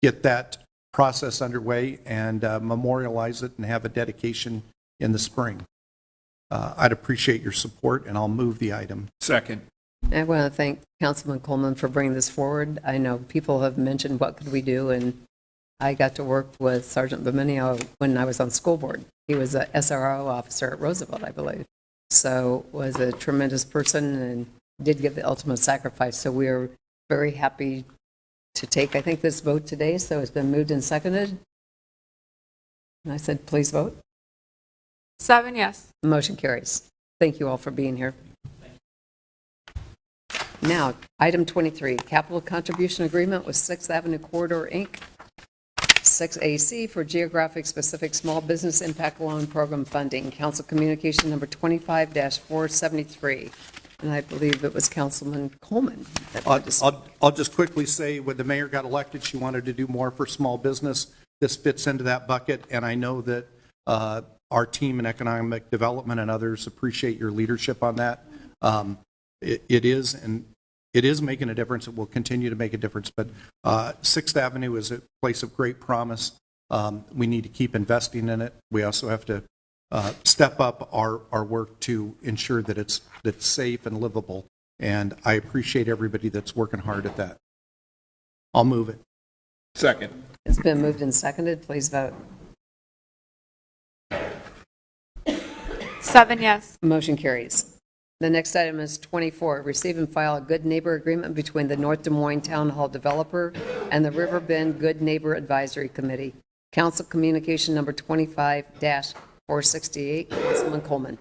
get that process underway, and memorialize it and have a dedication in the spring. I'd appreciate your support, and I'll move the item. Second. I want to thank Councilman Coleman for bringing this forward. I know people have mentioned what could we do, and I got to work with Sergeant Beminio when I was on school board. He was a SRO officer at Roosevelt, I believe. So was a tremendous person and did give the ultimate sacrifice. So we are very happy to take, I think, this vote today. So it's been moved and seconded. And I said, please vote. 7 yes. Motion carries. Thank you all for being here. Now, item 23, capital contribution agreement with 6th Avenue Corridor, Inc., 6AC for geographic specific small business impact loan program funding. Council communication number 25-473. And I believe it was Councilman Coleman. I'll just quickly say, when the mayor got elected, she wanted to do more for small business. This fits into that bucket, and I know that our team in economic development and others appreciate your leadership on that. It is making a difference. It will continue to make a difference. But 6th Avenue is a place of great promise. We need to keep investing in it. We also have to step up our work to ensure that it's safe and livable. And I appreciate everybody that's working hard at that. I'll move it. Second. It's been moved and seconded. Please vote. 7 yes. Motion carries. The next item is 24, receive and file a good neighbor agreement between the North Des Moines Town Hall developer and the Riverbend Good Neighbor Advisory Committee. Council communication number 25-468, Councilman Coleman.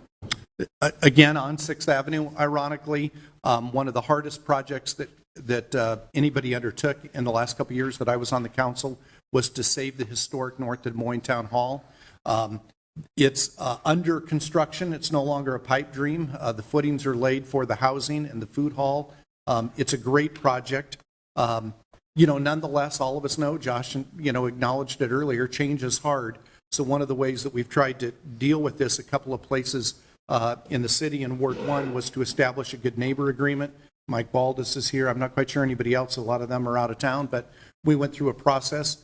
Again, on 6th Avenue, ironically, one of the hardest projects that anybody undertook in the last couple of years that I was on the council was to save the historic North Des Moines Town Hall. It's under construction. It's no longer a pipe dream. The footings are laid for the housing and the food hall. It's a great project. Nonetheless, all of us know, Josh, acknowledged it earlier, change is hard. So one of the ways that we've tried to deal with this a couple of places in the city in Ward 1 was to establish a good neighbor agreement. Mike Baldus is here. I'm not quite sure anybody else. A lot of them are out of town, but we went through a process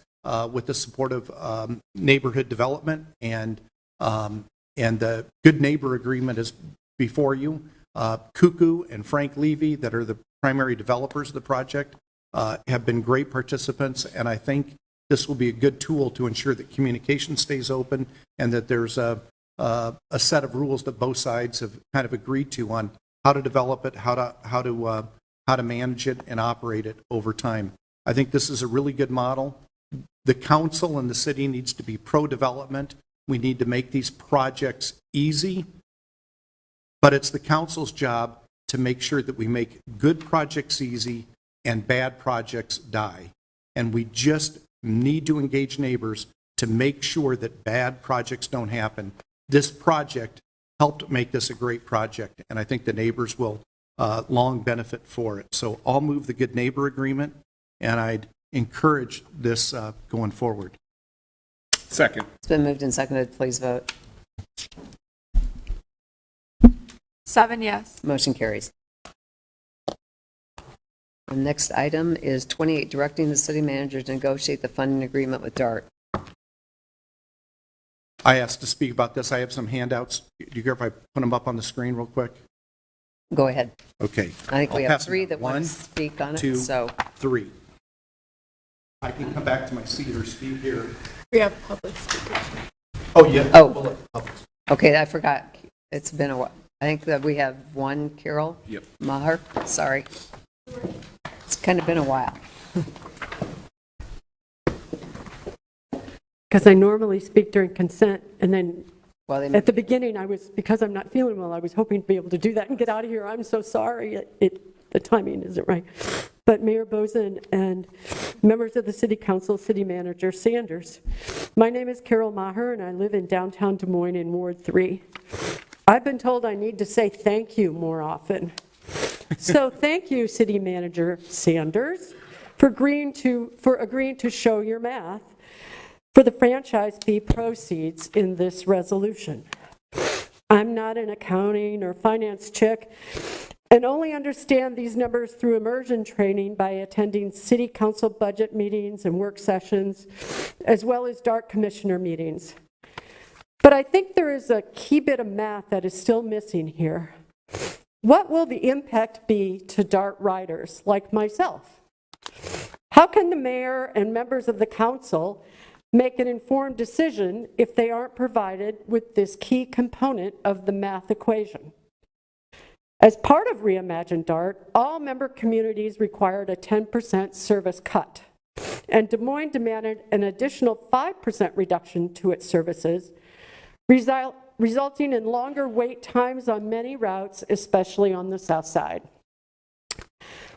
with the support of neighborhood development, and the good neighbor agreement is before you. Cuckoo and Frank Levy, that are the primary developers of the project, have been great participants, and I think this will be a good tool to ensure that communication stays open and that there's a set of rules that both sides have kind of agreed to on how to develop it, how to manage it and operate it over time. I think this is a really good model. The council and the city needs to be pro-development. We need to make these projects easy, but it's the council's job to make sure that we make good projects easy and bad projects die. And we just need to engage neighbors to make sure that bad projects don't happen. This project helped make this a great project, and I think the neighbors will long benefit for it. So I'll move the good neighbor agreement, and I'd encourage this going forward. Second. It's been moved and seconded. Please vote. 7 yes. Motion carries. The next item is 28, directing the city manager to negotiate the funding agreement with DART. I asked to speak about this. I have some handouts. Do you care if I put them up on the screen real quick? Go ahead. Okay. I think we I'll have pass 3 them. that want 1, to speak on it. 2, So 3. I can come back to my seat or speak here. We have public speakers. Oh, yeah. Oh, okay, I forgot. It's been a while. I think that we have one, Carol. Yep. Maher, sorry. It's kind of been a while. Because I normally speak during consent, and then Well, at the beginning, because I'm not feeling well, I was hoping to be able to do that and get out of here. I'm so sorry. the timing isn't right. But Mayor Bozen and members of the City Council, City Manager Sanders. My name is Carol Maher, and I live in downtown Des Moines in Ward 3. I've been told I need to say thank you more often. So thank you, City Manager Sanders, for agreeing to show your math for the franchise fee proceeds in this resolution. I'm not an accounting or finance chick and only understand these numbers through immersion training by attending City Council budget meetings and work sessions, as well as DART Commissioner meetings. But I think there is a key bit of math that is still missing here. What will the impact be to DART riders like myself? How can the mayor and members of the council make an informed decision if they aren't provided with this key component of the math equation? As part of Reimagine DART, all member communities required a 10% service cut, and Des Moines demanded an additional 5% reduction to its services, resulting in longer wait times on many routes, especially on the south side.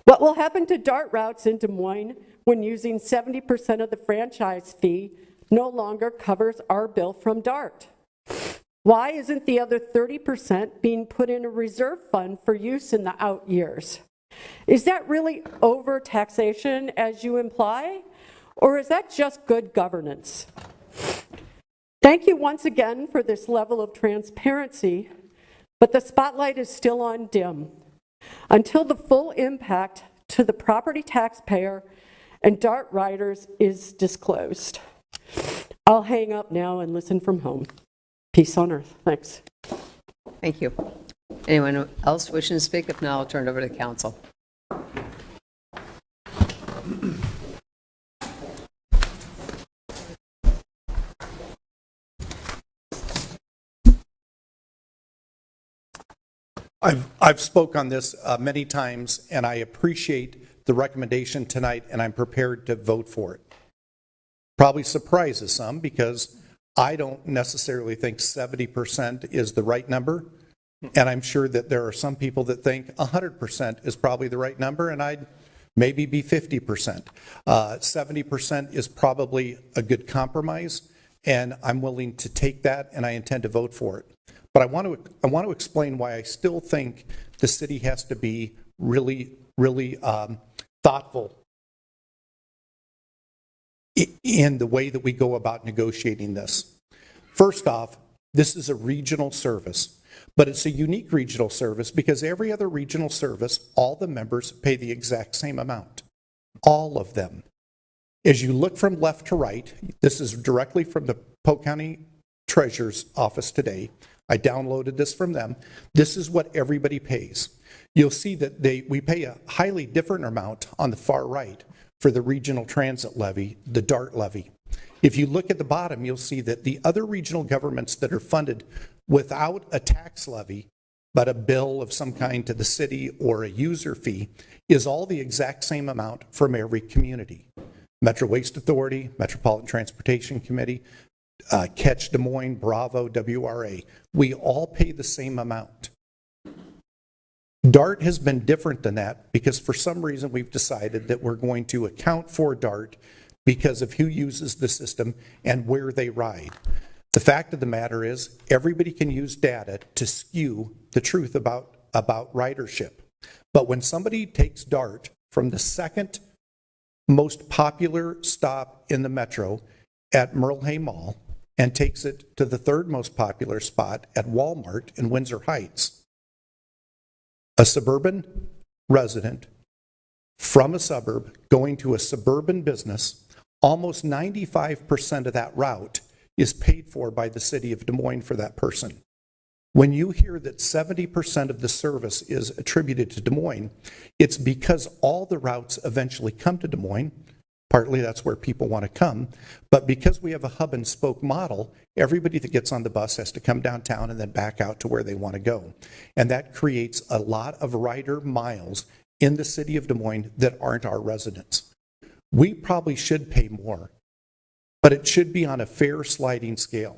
What will happen to DART routes in Des Moines when using 70% of the franchise fee no longer covers our bill from DART? Why isn't the other 30% being put in a reserve fund for use in the out years? Is that really over-taxation, as you imply? Or is that just good governance? Thank you once again for this level of transparency, but the spotlight is still on DIM until the full impact to the property taxpayer and DART riders is disclosed. I'll hang up now and listen from home. Peace on earth. Thanks. Thank you. Anyone else wishing to speak? If not, I'll turn it over to council. I've spoke on this many times, and I appreciate the recommendation tonight, and I'm prepared to vote for it. Probably surprises some because I don't necessarily think 70% is the right number, and I'm sure that there are some people that think 100% is probably the right number, and I'd maybe be 50%. 70% is probably a good compromise, and I'm willing to take that, and I intend to vote for it. But I want to explain why I still think the city has to be really thoughtful in the way that we go about negotiating this. First off, this is a regional service, but it's a unique regional service because every other regional service, all the members pay the exact same amount. All of them. As you look from left to right, this is directly from the Polk County Treasurer's office today. I downloaded this from them. This is what everybody pays. You'll see that we pay a highly different amount on the far right for the regional transit levy, the DART levy. If you look at the bottom, you'll see that the other regional governments that are funded without a tax levy, but a bill of some kind to the city or a user fee, is all the exact same amount from every community. Metro Waste Authority, Metropolitan Transportation Committee, Catch Des Moines, Bravo, WRA. We all pay the same amount. DART has been different than that because for some reason we've decided that we're going to account for DART because of who uses the system and where they ride. The fact of the matter is everybody can use data to skew the truth about ridership. But when somebody takes DART from the second most popular stop in the metro at Merle Hay Mall and takes it to the third most popular spot at Walmart in Windsor Heights, a suburban resident from a suburb going to a suburban business, almost 95% of that route is paid for by the city of Des Moines for that person. When you hear that 70% of the service is attributed to Des Moines, it's because all the routes eventually come to Des Moines. Partly that's where people want to come. But because we have a hub and spoke model, everybody that gets on the bus has to come downtown and then back out to where they want to go. And that creates a lot of rider miles in the city of Des Moines that aren't our residents. We probably should pay more, but it should be on a fair sliding scale.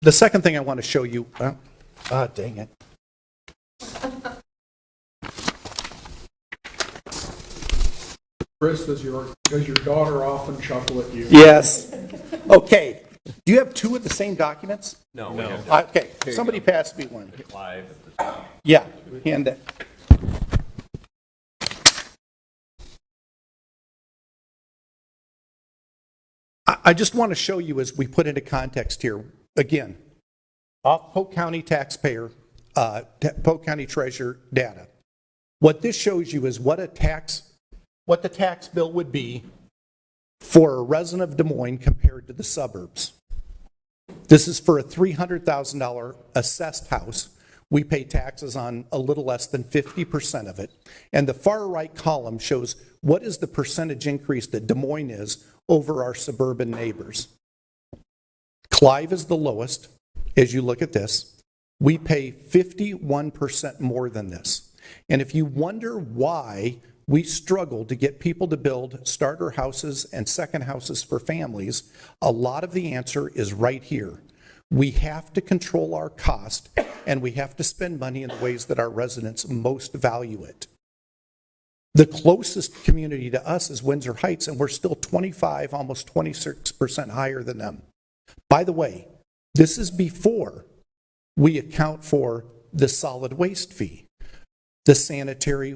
The second thing I want to show you, dang it. Chris, does your daughter often chuckle at you? Yes. Okay. Do you have two of the same documents? No. Okay, somebody pass me one. Yeah, hand it. I just want to show you as we put into context here, again, off Polk County taxpayer, Polk County treasurer data. What this shows you is what the tax bill would be for a resident of Des Moines compared to the suburbs. This is for a $300,000 assessed house. We pay taxes on a little less than 50% of it. And the far right column shows what is the percentage increase that Des Moines is over our suburban neighbors. Clive is the lowest. As you look at this, we pay 51% more than this. And if you wonder why we struggle to get people to build starter houses and second houses for families, a lot of the answer is right here. We have to control our cost, and we have to spend money in the ways that our residents most value it. The closest community to us is Windsor Heights, and we're still 25, almost 26% higher than them. By the way, this is before we account for the solid waste fee, the sanitary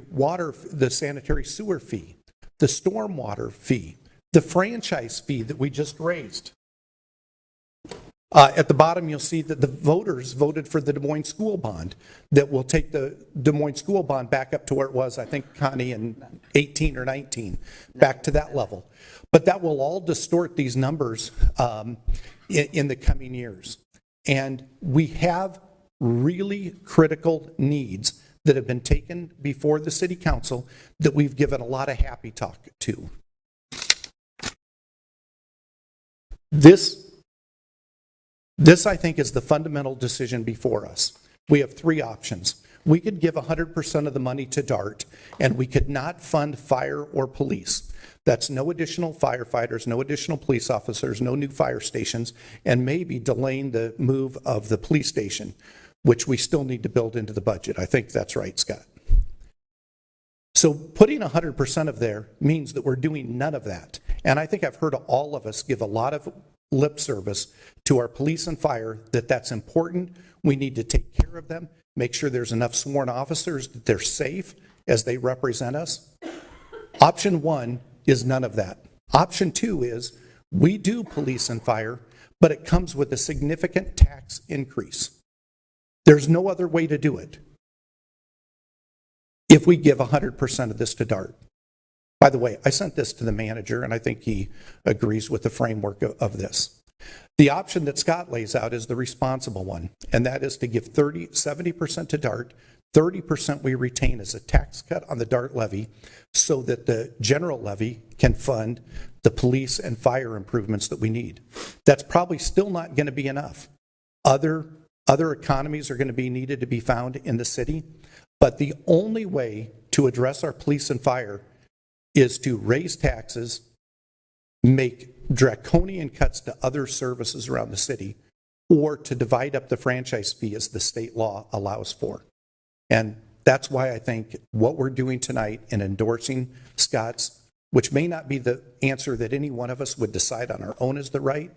sewer fee, the stormwater fee, the franchise fee that we just raised. At the bottom, you'll see that the voters voted for the Des Moines school bond that will take the Des Moines school bond back up to where it was, I think, Connie, in 18 or 19, back to that level. But that will all distort these numbers in the coming years. And we have really critical needs that have been taken before the city council that we've given a lot of happy talk to. This, I think, is the fundamental decision before us. We have three options. We could give 100% of the money to DART, and we could not fund fire or police. That's no additional firefighters, no additional police officers, no new fire stations, and maybe delaying the move of the police station, which we still need to build into the budget. I think that's right, Scott. So putting 100% of there means that we're doing none of that. And I think I've heard all of us give a lot of lip service to our police and fire that that's important. We need to take care of them, make sure there's enough sworn officers that they're safe as they represent us. Option one is none of that. Option two is we do police and fire, but it comes with a significant tax increase. There's no other way to do it if we give 100% of this to DART. By the way, I sent this to the manager, and I think he agrees with the framework of this. The option that Scott lays out is the responsible one, and that is to give 70% to DART, 30% we retain as a tax cut on the DART levy so that the general levy can fund the police and fire improvements that we need. That's probably still not going to be enough. Other economies are going to be needed to be found in the city, but the only way to address our police and fire is to raise taxes, make draconian cuts to other services around the city, or to divide up the franchise fee as the state law allows for. And that's why I think what we're doing tonight in endorsing Scott's, which may not be the answer that any one of us would decide on our own is the right,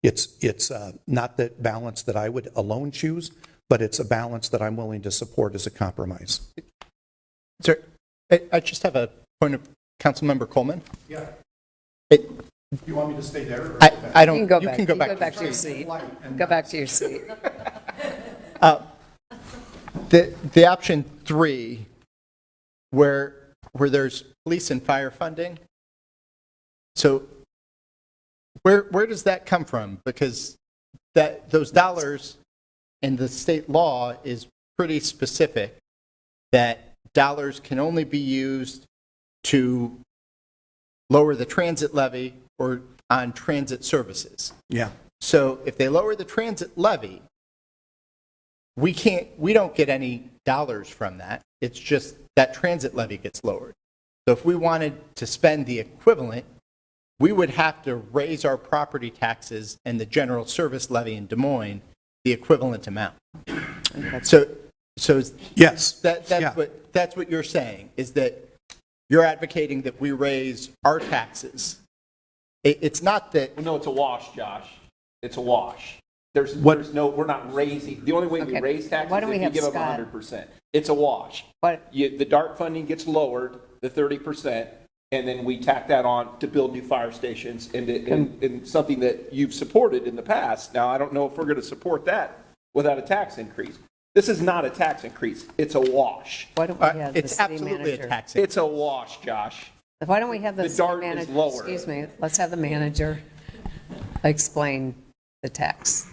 it's not the balance that I would alone choose, but it's a balance that I'm willing to support as a compromise. Sir, I just have a point of Councilmember Coleman. Yeah. You want me to stay there? I don't. You can go you back. can go You back, go back to your seat. Go back to your seat. The option three, where there's police and fire funding. So where does that come from? Because those dollars in the state law is pretty specific that dollars can only be used to lower the transit levy or on transit services. Yeah. So if they lower the transit levy, we don't get any dollars from that. It's just that transit levy gets lowered. So if we wanted to spend the equivalent, we would have to raise our property taxes and the general service levy in Des Moines the equivalent amount. So Yes. That's what you're saying, is that you're advocating that we raise our taxes. It's not that. No, it's a wash, Josh. It's a wash. There's no, we're not raising, the only way we Okay. raise taxes Why is don't we if you have give them Scott? 100%. It's a wash. The DART funding gets lowered, the 30%, and then we tack that on to build new fire stations and something that you've supported in the past. Now, I don't know if we're going to support that without a tax increase. This is not a tax increase. It's a wash. Why don't we have the It's city absolutely manager? a tax increase. It's a wash, Josh. Why don't we have the The city DART is manager? lower. Excuse me, let's have the manager explain the tax.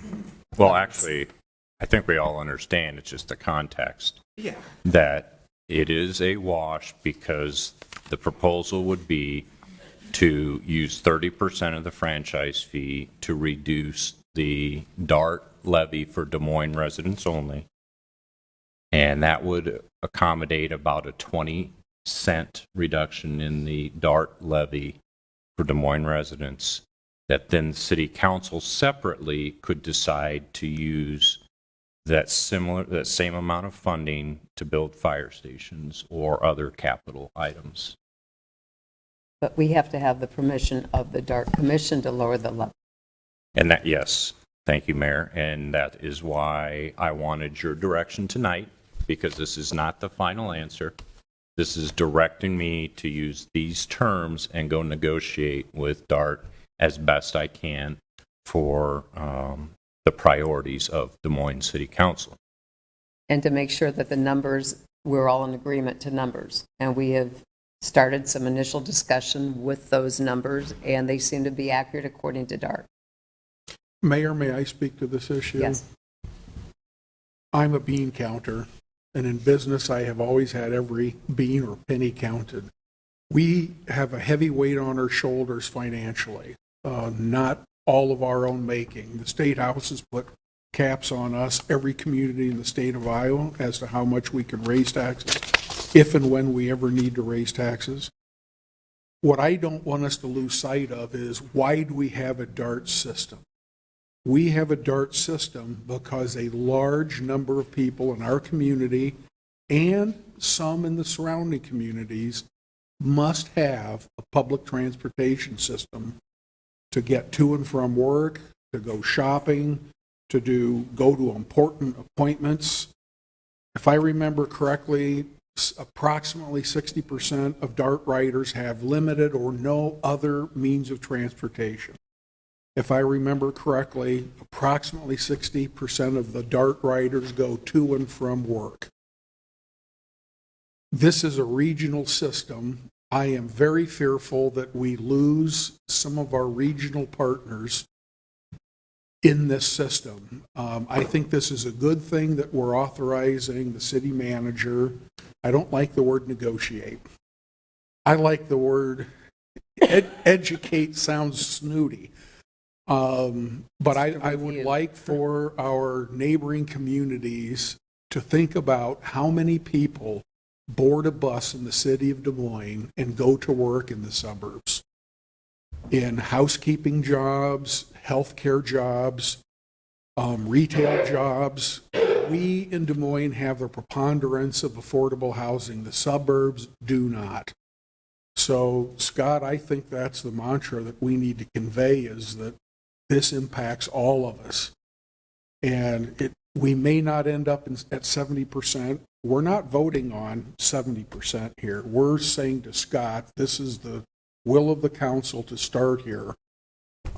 Well, actually, I think we all understand, it's just the context. Yeah. That it is a wash because the proposal would be to use 30% of the franchise fee to reduce the DART levy for Des Moines residents only. And that would accommodate about a 20-cent reduction in the DART levy for Des Moines residents, that then City Council separately could decide to use that same amount of funding to build fire stations or other capital items. But we have to have the permission of the DART Commission to lower the levy. And that, yes, thank you, Mayor, and that is why I wanted your direction tonight, because this is not the final answer. This is directing me to use these terms and go negotiate with DART as best I can for the priorities of Des Moines City Council. And to make sure that the numbers, we're all in agreement to numbers. And we have started some initial discussion with those numbers, and they seem to be accurate according to DART. Mayor, may I speak to this issue? Yes. I'm a bean counter, and in business, I have always had every bean or penny counted. We have a heavy weight on our shoulders financially, not all of our own making. The State House has put caps on us, every community in the state of Iowa, as to how much we can raise taxes, if and when we ever need to raise taxes. What I don't want us to lose sight of is, why do we have a DART system? We have a DART system because a large number of people in our community and some in the surrounding communities must have a public transportation system to get to and from work, to go shopping, to go to important appointments. If I remember correctly, approximately 60% of DART riders have limited or no other means of transportation. If I remember correctly, approximately 60% of the DART riders go to and from work. This is a regional system. I am very fearful that we lose some of our regional partners in this system. I think this is a good thing that we're authorizing the city manager. I don't like the word negotiate. I like the word educate. Sounds snooty. But I would like for our neighboring communities to think about how many people board a bus in the city of Des Moines and go to work in the suburbs, in housekeeping jobs, healthcare jobs, retail jobs. We in Des Moines have a preponderance of affordable housing. The suburbs do not. So, Scott, I think that's the mantra that we need to convey, is that this impacts all of us. And we may not end up at 70%. We're not voting on 70% here. We're saying to Scott, this is the will of the council to start here.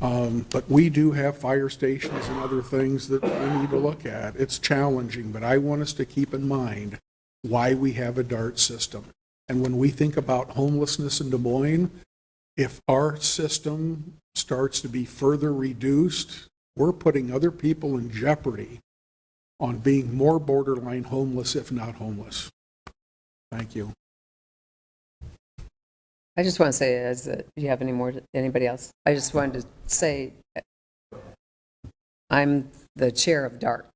But we do have fire stations and other things that we need to look at. It's challenging, but I want us to keep in mind why we have a DART system. And when we think about homelessness in Des Moines, if our system starts to be further reduced, we're putting other people in jeopardy on being more borderline homeless, if not homeless. Thank you. I just want to say, do you have anybody else? I just wanted to say, I'm the chair of DART.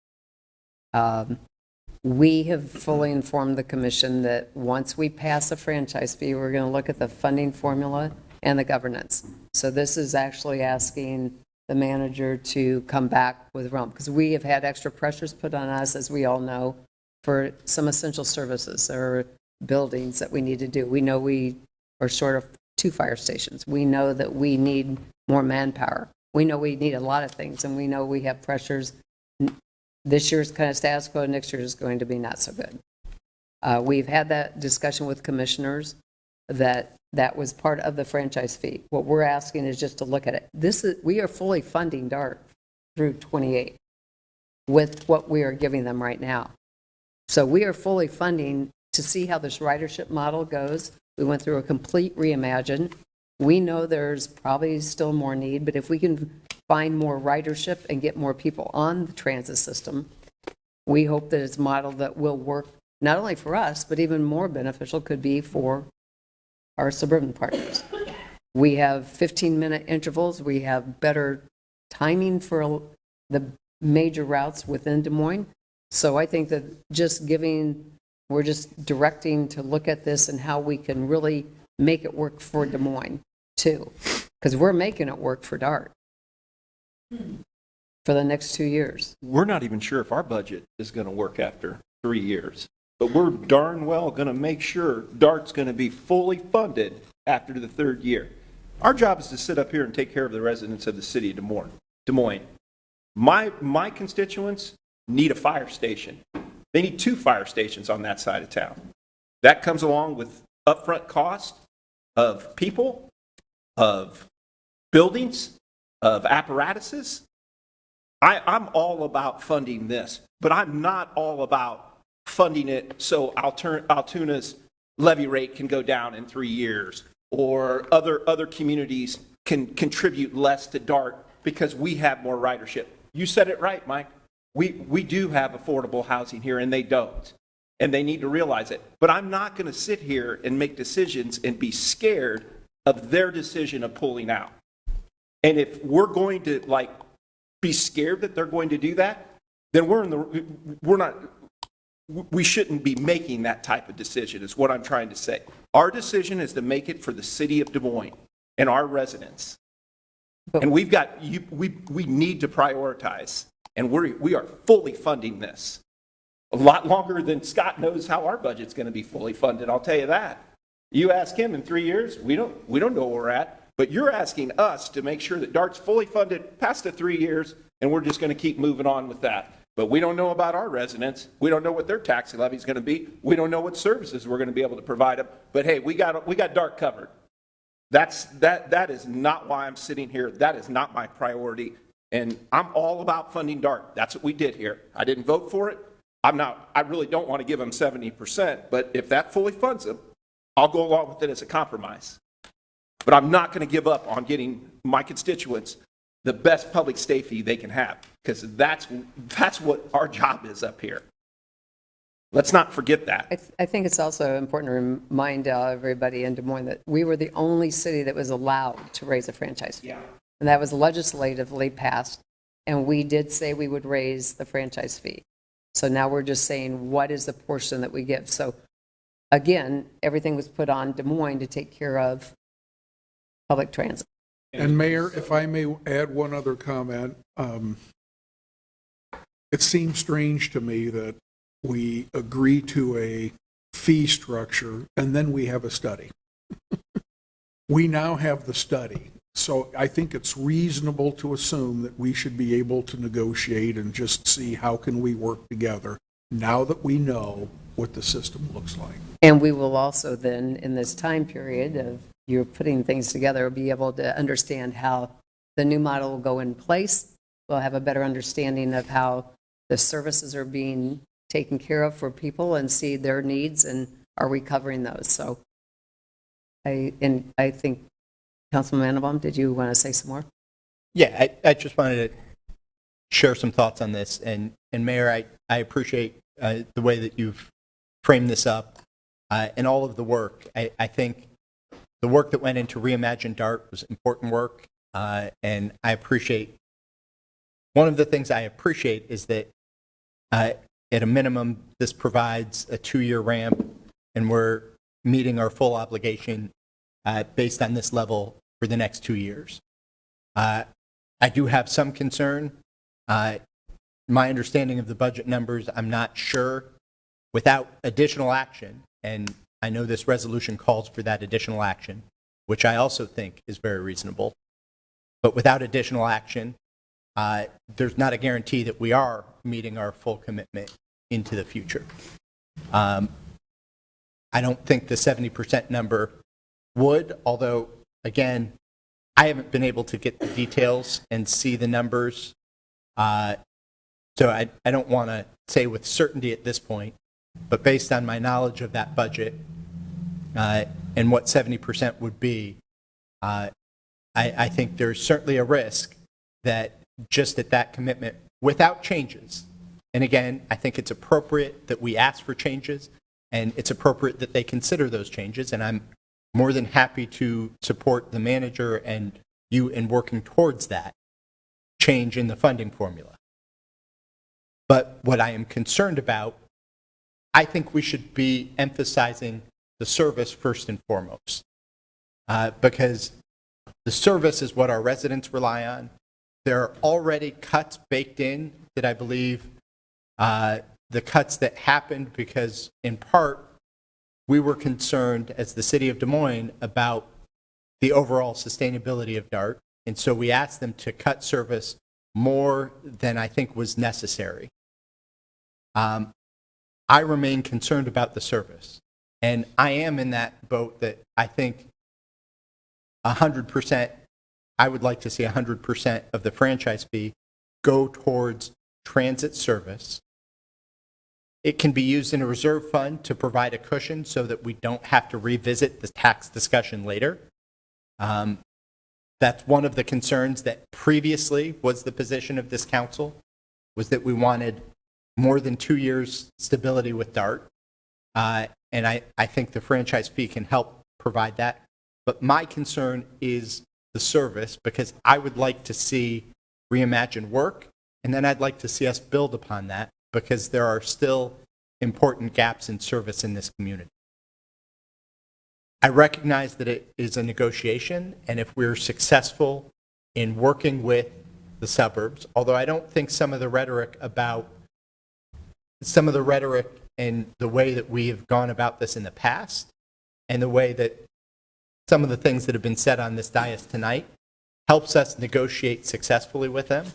We have fully informed the commission that once we pass a franchise fee, we're going to look at the funding formula and the governance. So this is actually asking the manager to come back with realm, because we have had extra pressures put on us, as we all know, for some essential services or buildings that we need to do. We know we are short of 2 fire stations. We know that we need more manpower. We know we need a lot of things, and we know we have pressures. This year's kind of status quo, next year is going to be not so good. We've had that discussion with commissioners that was part of the franchise fee. What we're asking is just to look at it. We are fully funding DART through 28 with what we are giving them right now. So we are fully funding to see how this ridership model goes. We went through a complete reimagine. We know there's probably still more need, but if we can find more ridership and get more people on the transit system, we hope that it's a model that will work not only for us, but even more beneficial could be for our suburban partners. We have 15-minute intervals. We have better timing for the major routes within Des Moines. So I think that we're just directing to look at this and how we can really make it work for Des Moines too, because we're making it work for DART for the next 2 years. We're not even sure if our budget is going to work after 3 years, but we're darn well going to make sure DART's going to be fully funded after the 3rd year. Our job is to sit up here and take care of the residents of the city of Des Moines. My constituents need a fire station. They need 2 fire stations on that side of town. That comes along with upfront cost of people, of buildings, of apparatuses. I'm all about funding this, but I'm not all about funding it so Altoona's levy rate can go down in 3 years, or other communities can contribute less to DART because we have more ridership. You said it right, Mike. We do have affordable housing here, and they don't. And they need to realize it. But I'm not going to sit here and make decisions and be scared of their decision of pulling out. And if we're going to be scared that they're going to do that, then we shouldn't be making that type of decision, is what I'm trying to say. Our decision is to make it for the city of Des Moines and our residents. And we need to prioritize. And we are fully funding this. A lot longer than Scott knows how our budget's going to be fully funded, I'll tell you that. You ask him in 3 years, we don't know where we're at, but you're asking us to make sure that DART's fully funded past the 3 years, and we're just going to keep moving on with that. But we don't know about our residents. We don't know what their tax levy is going to be. We don't know what services we're going to be able to provide them. But hey, we got DART covered. That is not why I'm sitting here. That is not my priority. And I'm all about funding DART. That's what we did here. I didn't vote for it. I really don't want to give them 70%, but if that fully funds them, I'll go along with it as a compromise. But I'm not going to give up on getting my constituents the best public safety they can have, because that's what our job is up here. Let's not forget that. I think it's also important to remind everybody in Des Moines that we were the only city that was allowed to raise a franchise fee. Yeah. And that was legislatively passed, and we did say we would raise the franchise fee. So now we're just saying, what is the portion that we give? So again, everything was put on Des Moines to take care of public transit. And Mayor, if I may add one other comment, it seems strange to me that we agree to a fee structure and then we have a study. We now have the study. So I think it's reasonable to assume that we should be able to negotiate and just see how can we work together now that we know what the system looks like. And we will also then, in this time period of you're putting things together, be able to understand how the new model will go in place. We'll have a better understanding of how the services are being taken care of for people and see their needs, and are we covering those? So I think, Councilman Mandelbaum, did you want to say some more? Yeah, I just wanted to share some thoughts on this. And Mayor, I appreciate the way that you've framed this up and all of the work. I think the work that went into Reimagine DART was important work. And I appreciate, one of the things I appreciate is that at a minimum, this provides a 2-year ramp, and we're meeting our full obligation based on this level for the next 2 years. I do have some concern. My understanding of the budget numbers, I'm not sure. Without additional action, and I know this resolution calls for that additional action, which I also think is very reasonable, but without additional action, there's not a guarantee that we are meeting our full commitment into the future. I don't think the 70% number would, although, again, I haven't been able to get the details and see the numbers. So I don't want to say with certainty at this point, but based on my knowledge of that budget and what 70% would be, I think there's certainly a risk that just at that commitment, without changes, and again, I think it's appropriate that we ask for changes, and it's appropriate that they consider those changes, and I'm more than happy to support the manager and you in working towards that change in the funding formula. But what I am concerned about, I think we should be emphasizing the service first and foremost, because the service is what our residents rely on. There are already cuts baked in that I believe the cuts that happened because, in part, we were concerned as the city of Des Moines about the overall sustainability of DART, and so we asked them to cut service more than I think was necessary. I remain concerned about the service, and I am in that boat that I think 100%, I would like to see 100% of the franchise fee go towards transit service. It can be used in a reserve fund to provide a cushion so that we don't have to revisit the tax discussion later. That's one of the concerns that previously was the position of this council, was that we wanted more than 2 years stability with DART. And I think the franchise fee can help provide that. But my concern is the service, because I would like to see Reimagine work, and then I'd like to see us build upon that, because there are still important gaps in service in this community. I recognize that it is a negotiation, and if we're successful in working with the suburbs, although I don't think some of the rhetoric and the way that we have gone about this in the past, and the way that some of the things that have been said on this dais tonight helps us negotiate successfully with them.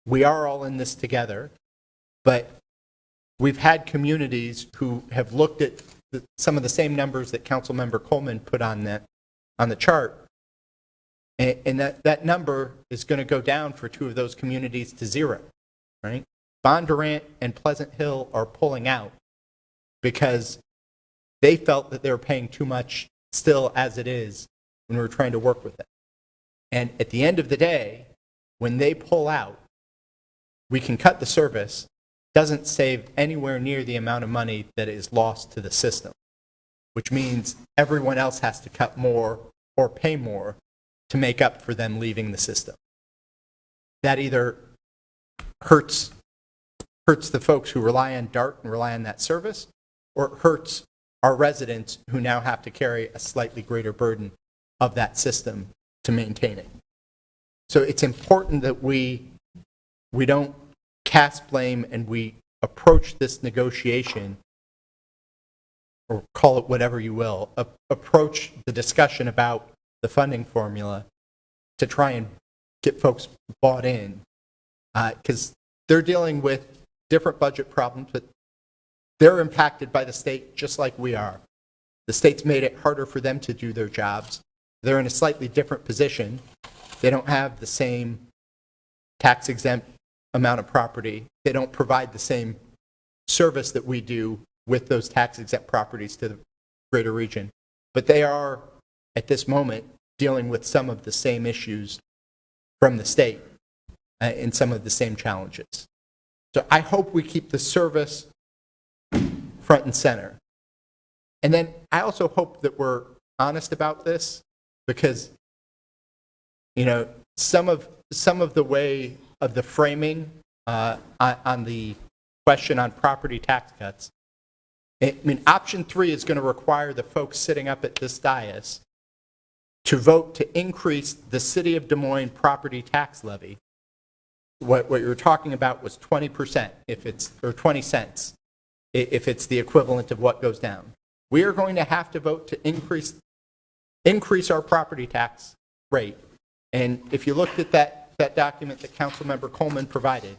We are all in this together, but we've had communities who have looked at some of the same numbers that Councilmember Coleman put on the chart, and that number is going to go down for two of those communities to zero, right? Bondurant and Pleasant Hill are pulling out because they felt that they were paying too much still as it is when we were trying to work with them. And at the end of the day, when they pull out, we can cut the service, doesn't save anywhere near the amount of money that is lost to the system, which means everyone else has to cut more or pay more to make up for them leaving the system. That either hurts the folks who rely on DART and rely on that service, or it hurts our residents who now have to carry a slightly greater burden of that system to maintain it. So it's important that we don't cast blame, and we approach this negotiation, or call it whatever you will, approach the discussion about the funding formula to try and get folks bought in, because they're dealing with different budget problems, but they're impacted by the state just like we are. The state's made it harder for them to do their jobs. They're in a slightly different position. They don't have the same tax-exempt amount of property. They don't provide the same service that we do with those tax-exempt properties to the greater region. But they are, at this moment, dealing with some of the same issues from the state and some of the same challenges. So I hope we keep the service front and center. And then I also hope that we're honest about this, because, you know, some of the way of the framing on the question on property tax cuts, I mean, option 3 is going to require the folks sitting up at this dais to vote to increase the City of Des Moines property tax levy. What you were talking about was 20% if it's, or 20 cents if it's the equivalent of what goes down. We are going to have to vote to increase our property tax rate. And if you looked at that document that Councilmember Coleman provided,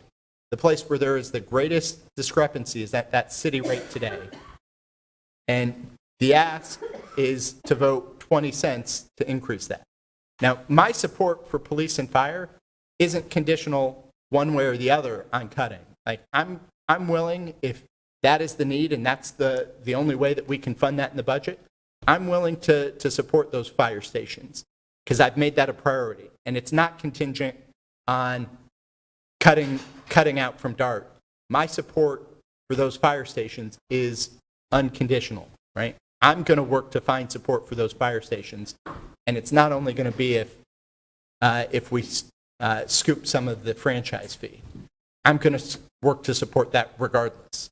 the place where there is the greatest discrepancy is at that city rate today. And the ask is to vote 20 cents to increase that. Now, my support for police and fire isn't conditional one way or the other on cutting. Like, I'm willing, if that is the need and that's the only way that we can fund that in the budget, I'm willing to support those fire stations because I've made that a priority. And it's not contingent on cutting out from DART. My support for those fire stations is unconditional, right? I'm going to work to find support for those fire stations. And it's not only going to be if we scoop some of the franchise fee. I'm going to work to support that regardless.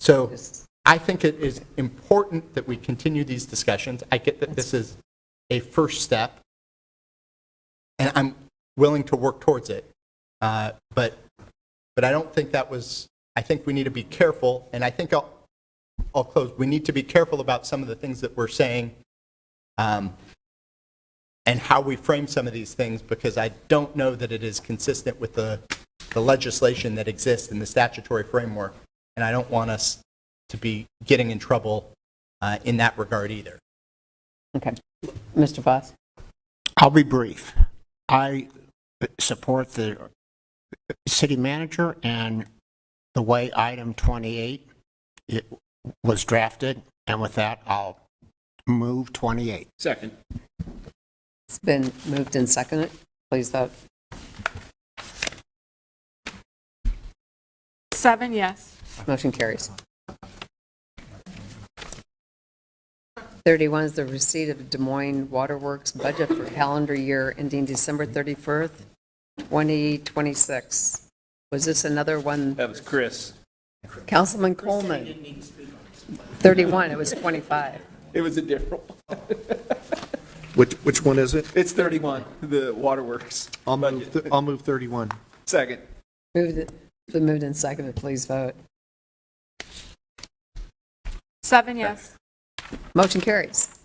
So I think it is important that we continue these discussions. I get that this is a first step, and I'm willing to work towards it. But I don't think that was, I think we need to be careful, and I think I'll close. We need to be careful about some of the things that we're saying and how we frame some of these things, because I don't know that it is consistent with the legislation that exists in the statutory framework, and I don't want us to be getting in trouble in that regard either. Okay. Mr. Foss? I'll be brief. I support the city manager and the way item 28 was drafted, and with that, I'll move 28. Second. It's been moved and seconded. Please vote. 7 yes. Motion carries. 31 is the receipt of Des Moines Waterworks budget for calendar year ending December 31st, 2026. Was this another one? That was Chris. Councilman Coleman. 31, it was 25. It was a different one. Which one is it? It's 31, the waterworks. I'll move 31. Second. Been moved and seconded. Please vote. 7 yes. Motion carries.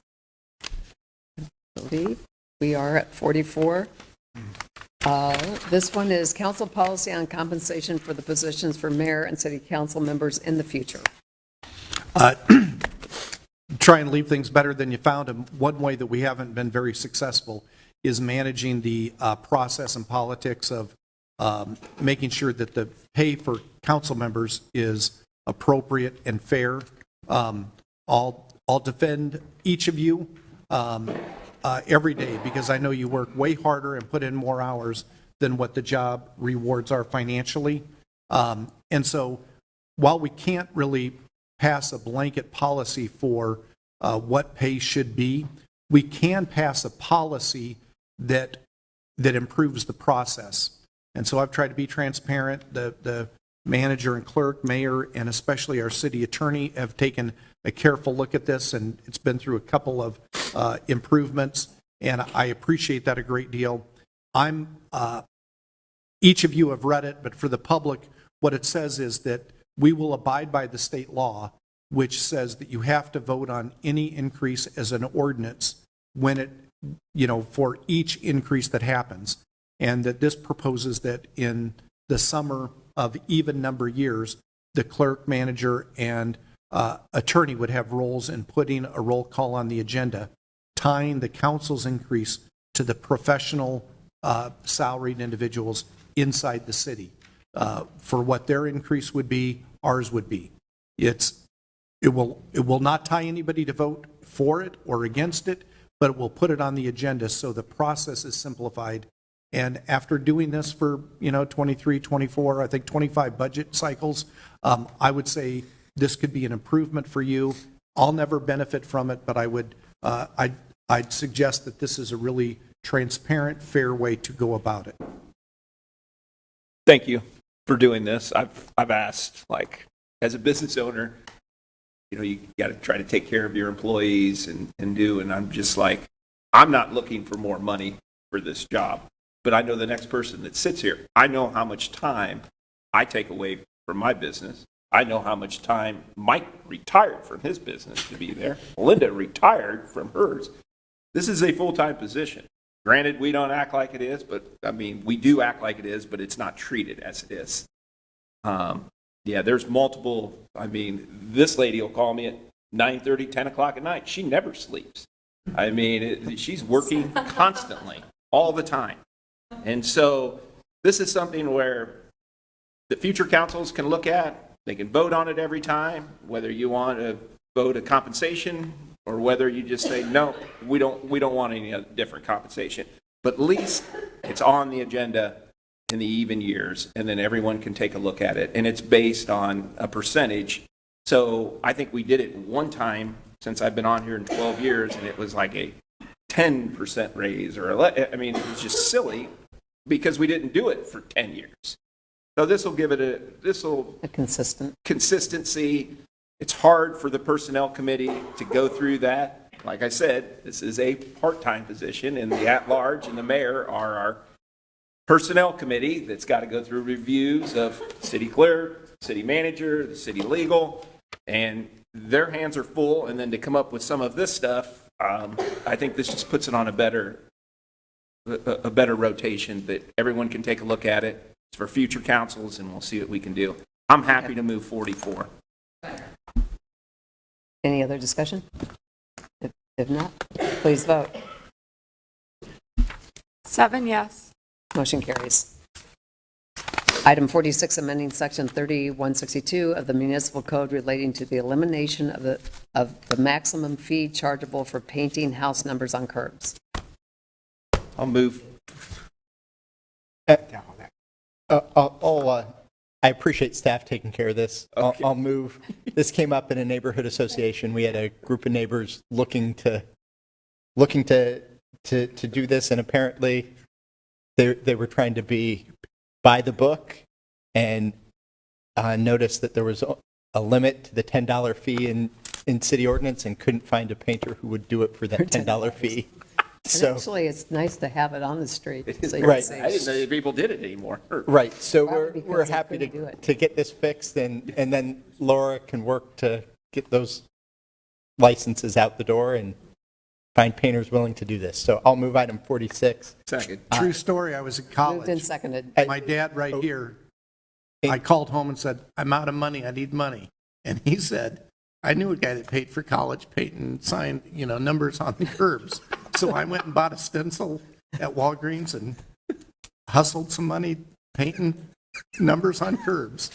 I believe we are at 44. This one is council policy on compensation for the positions for mayor and city council members in the future. Try and leave things better than you found them. One way that we haven't been very successful is managing the process and politics of making sure that the pay for council members is appropriate and fair. I'll defend each of you every day because I know you work way harder and put in more hours than what the job rewards are financially. And so while we can't really pass a blanket policy for what pay should be, we can pass a policy that improves the process. And so I've tried to be transparent. The manager and clerk, mayor, and especially our city attorney have taken a careful look at this, and it's been through a couple of improvements, and I appreciate that a great deal. Each of you have read it, but for the public, what it says is that we will abide by the state law, which says that you have to vote on any increase as an ordinance when it, for each increase that happens. And that this proposes that in the summer of even number years, the clerk, manager, and attorney would have roles in putting a roll call on the agenda, tying the council's increase to the professional salaried individuals inside the city. For what their increase would be, ours would be. It will not tie anybody to vote for it or against it, but it will put it on the agenda so the process is simplified. And after doing this for 23, 24, I think 25 budget cycles, I would say this could be an improvement for you. I'll never benefit from it, but I'd suggest that this is a really transparent, fair way to go about it. Thank you for doing this. I've asked, as a business owner, you got to try to take care of your employees and do, and I'm just like, I'm not looking for more money for this job, but I know the next person that sits here, I know how much time I take away from my business. I know how much time Mike retired from his business to be there. Linda retired from hers. This is a full-time position. Granted, we don't act like it is, but I mean, we do act like it is, but it's not treated as it is. Yeah, there's multiple, I mean, this lady will call me at 9:30, 10 o'clock at night. She never sleeps. I mean, she's working constantly, all the time. And so this is something where the future councils can look at. They can vote on it every time, whether you want to vote a compensation or whether you just say, no, we don't want any other different compensation. But at least it's on the agenda in the even years, and then everyone can take a look at it. And it's based on a percentage. So I think we did it one time since I've been on here in 12 years, and it was like a 10% raise I mean, it was just silly because we didn't do it for 10 years. So this will give it a consistency. It's hard for the personnel committee to go through that. Like I said, this is a part-time position, and the at-large and the mayor are our personnel committee that's got to go through reviews of city clerk, city manager, the city legal, and their hands are full. And then to come up with some of this stuff, I think this just puts it on a better rotation that everyone can take a look at it. It's for future councils, and we'll see what we can do. I'm happy to move 44. Any other discussion? If not, please vote. 7 yes. Motion carries. Item 46, amending section 3162 of the municipal code relating to the elimination of the maximum fee chargeable for painting house numbers on curbs. I'll move. I appreciate staff taking care of this. Okay. I'll move. This came up in a neighborhood association. We had a group of neighbors looking to do this, and apparently they were trying to be by the book and noticed that there was a limit to the $10 fee in city ordinance and couldn't find a painter who would do it for that $10 fee. And actually, it's nice to have it on the street. So you can Right. see. I didn't know that people did it anymore. Right, so Probably because we're they happy couldn't do it. to get this fixed, and then Laura can work to get those licenses out the door and find painters willing to do this. So I'll move item 46. Second. True story, I was in Moved and college. seconded. My dad right here, I called home and said, I'm out of money, I need money. And he said, I knew a guy that paid for college painting, signed, numbers on the curbs. So I went and bought a stencil at Walgreens and hustled some money painting numbers on curbs.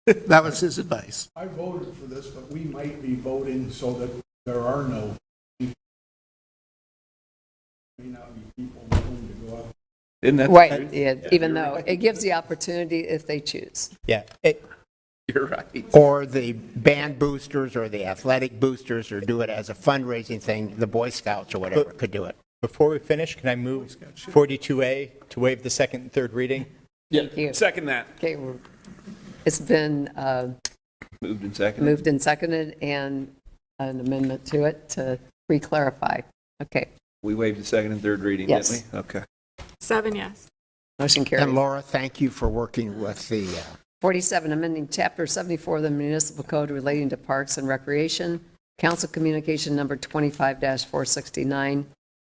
That was his advice. I voted for this, but we might be voting so that there are no people. May not be people willing to go out. Isn't that Right, yeah, even though it gives the opportunity if they choose. Yeah, You're right. Or the band boosters or the athletic boosters, or do it as a fundraising thing, the Boy Scouts or whatever could do it. Before we finish, can I move 42A to waive the second and third reading? Thank you. Second that. Okay, it's been Moved and seconded. moved and seconded, and an amendment to it to re-clarify. Okay, We waived the second and third reading, Yes. didn't we? Okay. 7 yes. motion And carries. Laura, thank you for working with the 47, amending Chapter 74 of the Municipal Code relating to Parks and Recreation, Council Communication Number 25-469.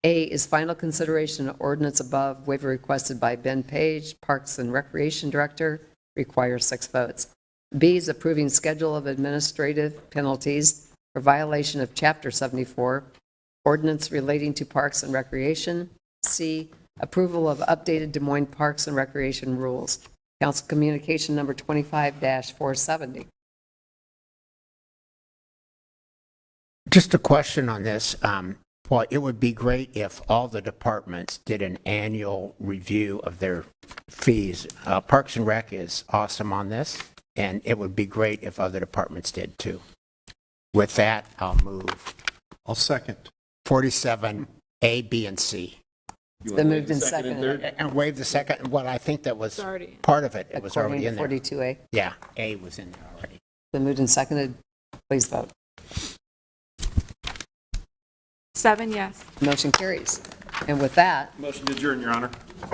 A is final consideration of ordinance above, waiver requested by Ben Page, Parks and Recreation Director, requires 6 votes. B is approving schedule of administrative penalties for violation of Chapter 74, ordinance relating to Parks and Recreation. C, approval of updated Des Moines Parks and Recreation rules. Council Communication Number 25-470. Just a question on this. Well, it would be great if all the departments did an annual review of their fees. Parks and Rec is awesome on this, and it would be great if other departments did too. With that, I'll move I'll second. 47, A, B, and C. It's been moved and seconded. And waive the second, well, I think that was already- part of it. It was According already to in there. 42A. Yeah, A was in there already. Been moved and seconded. Please vote. Seven, yes. Motion carries. And with that, Motion to adjourn, Your Honor.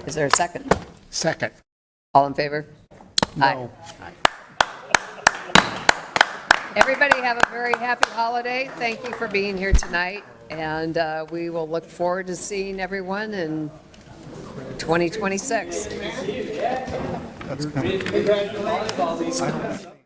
is there a second? Second. All in favor? No. Aye. Everybody have a very happy holiday. Thank you for being here tonight, and we will look forward to seeing everyone in 2026. That's kind of-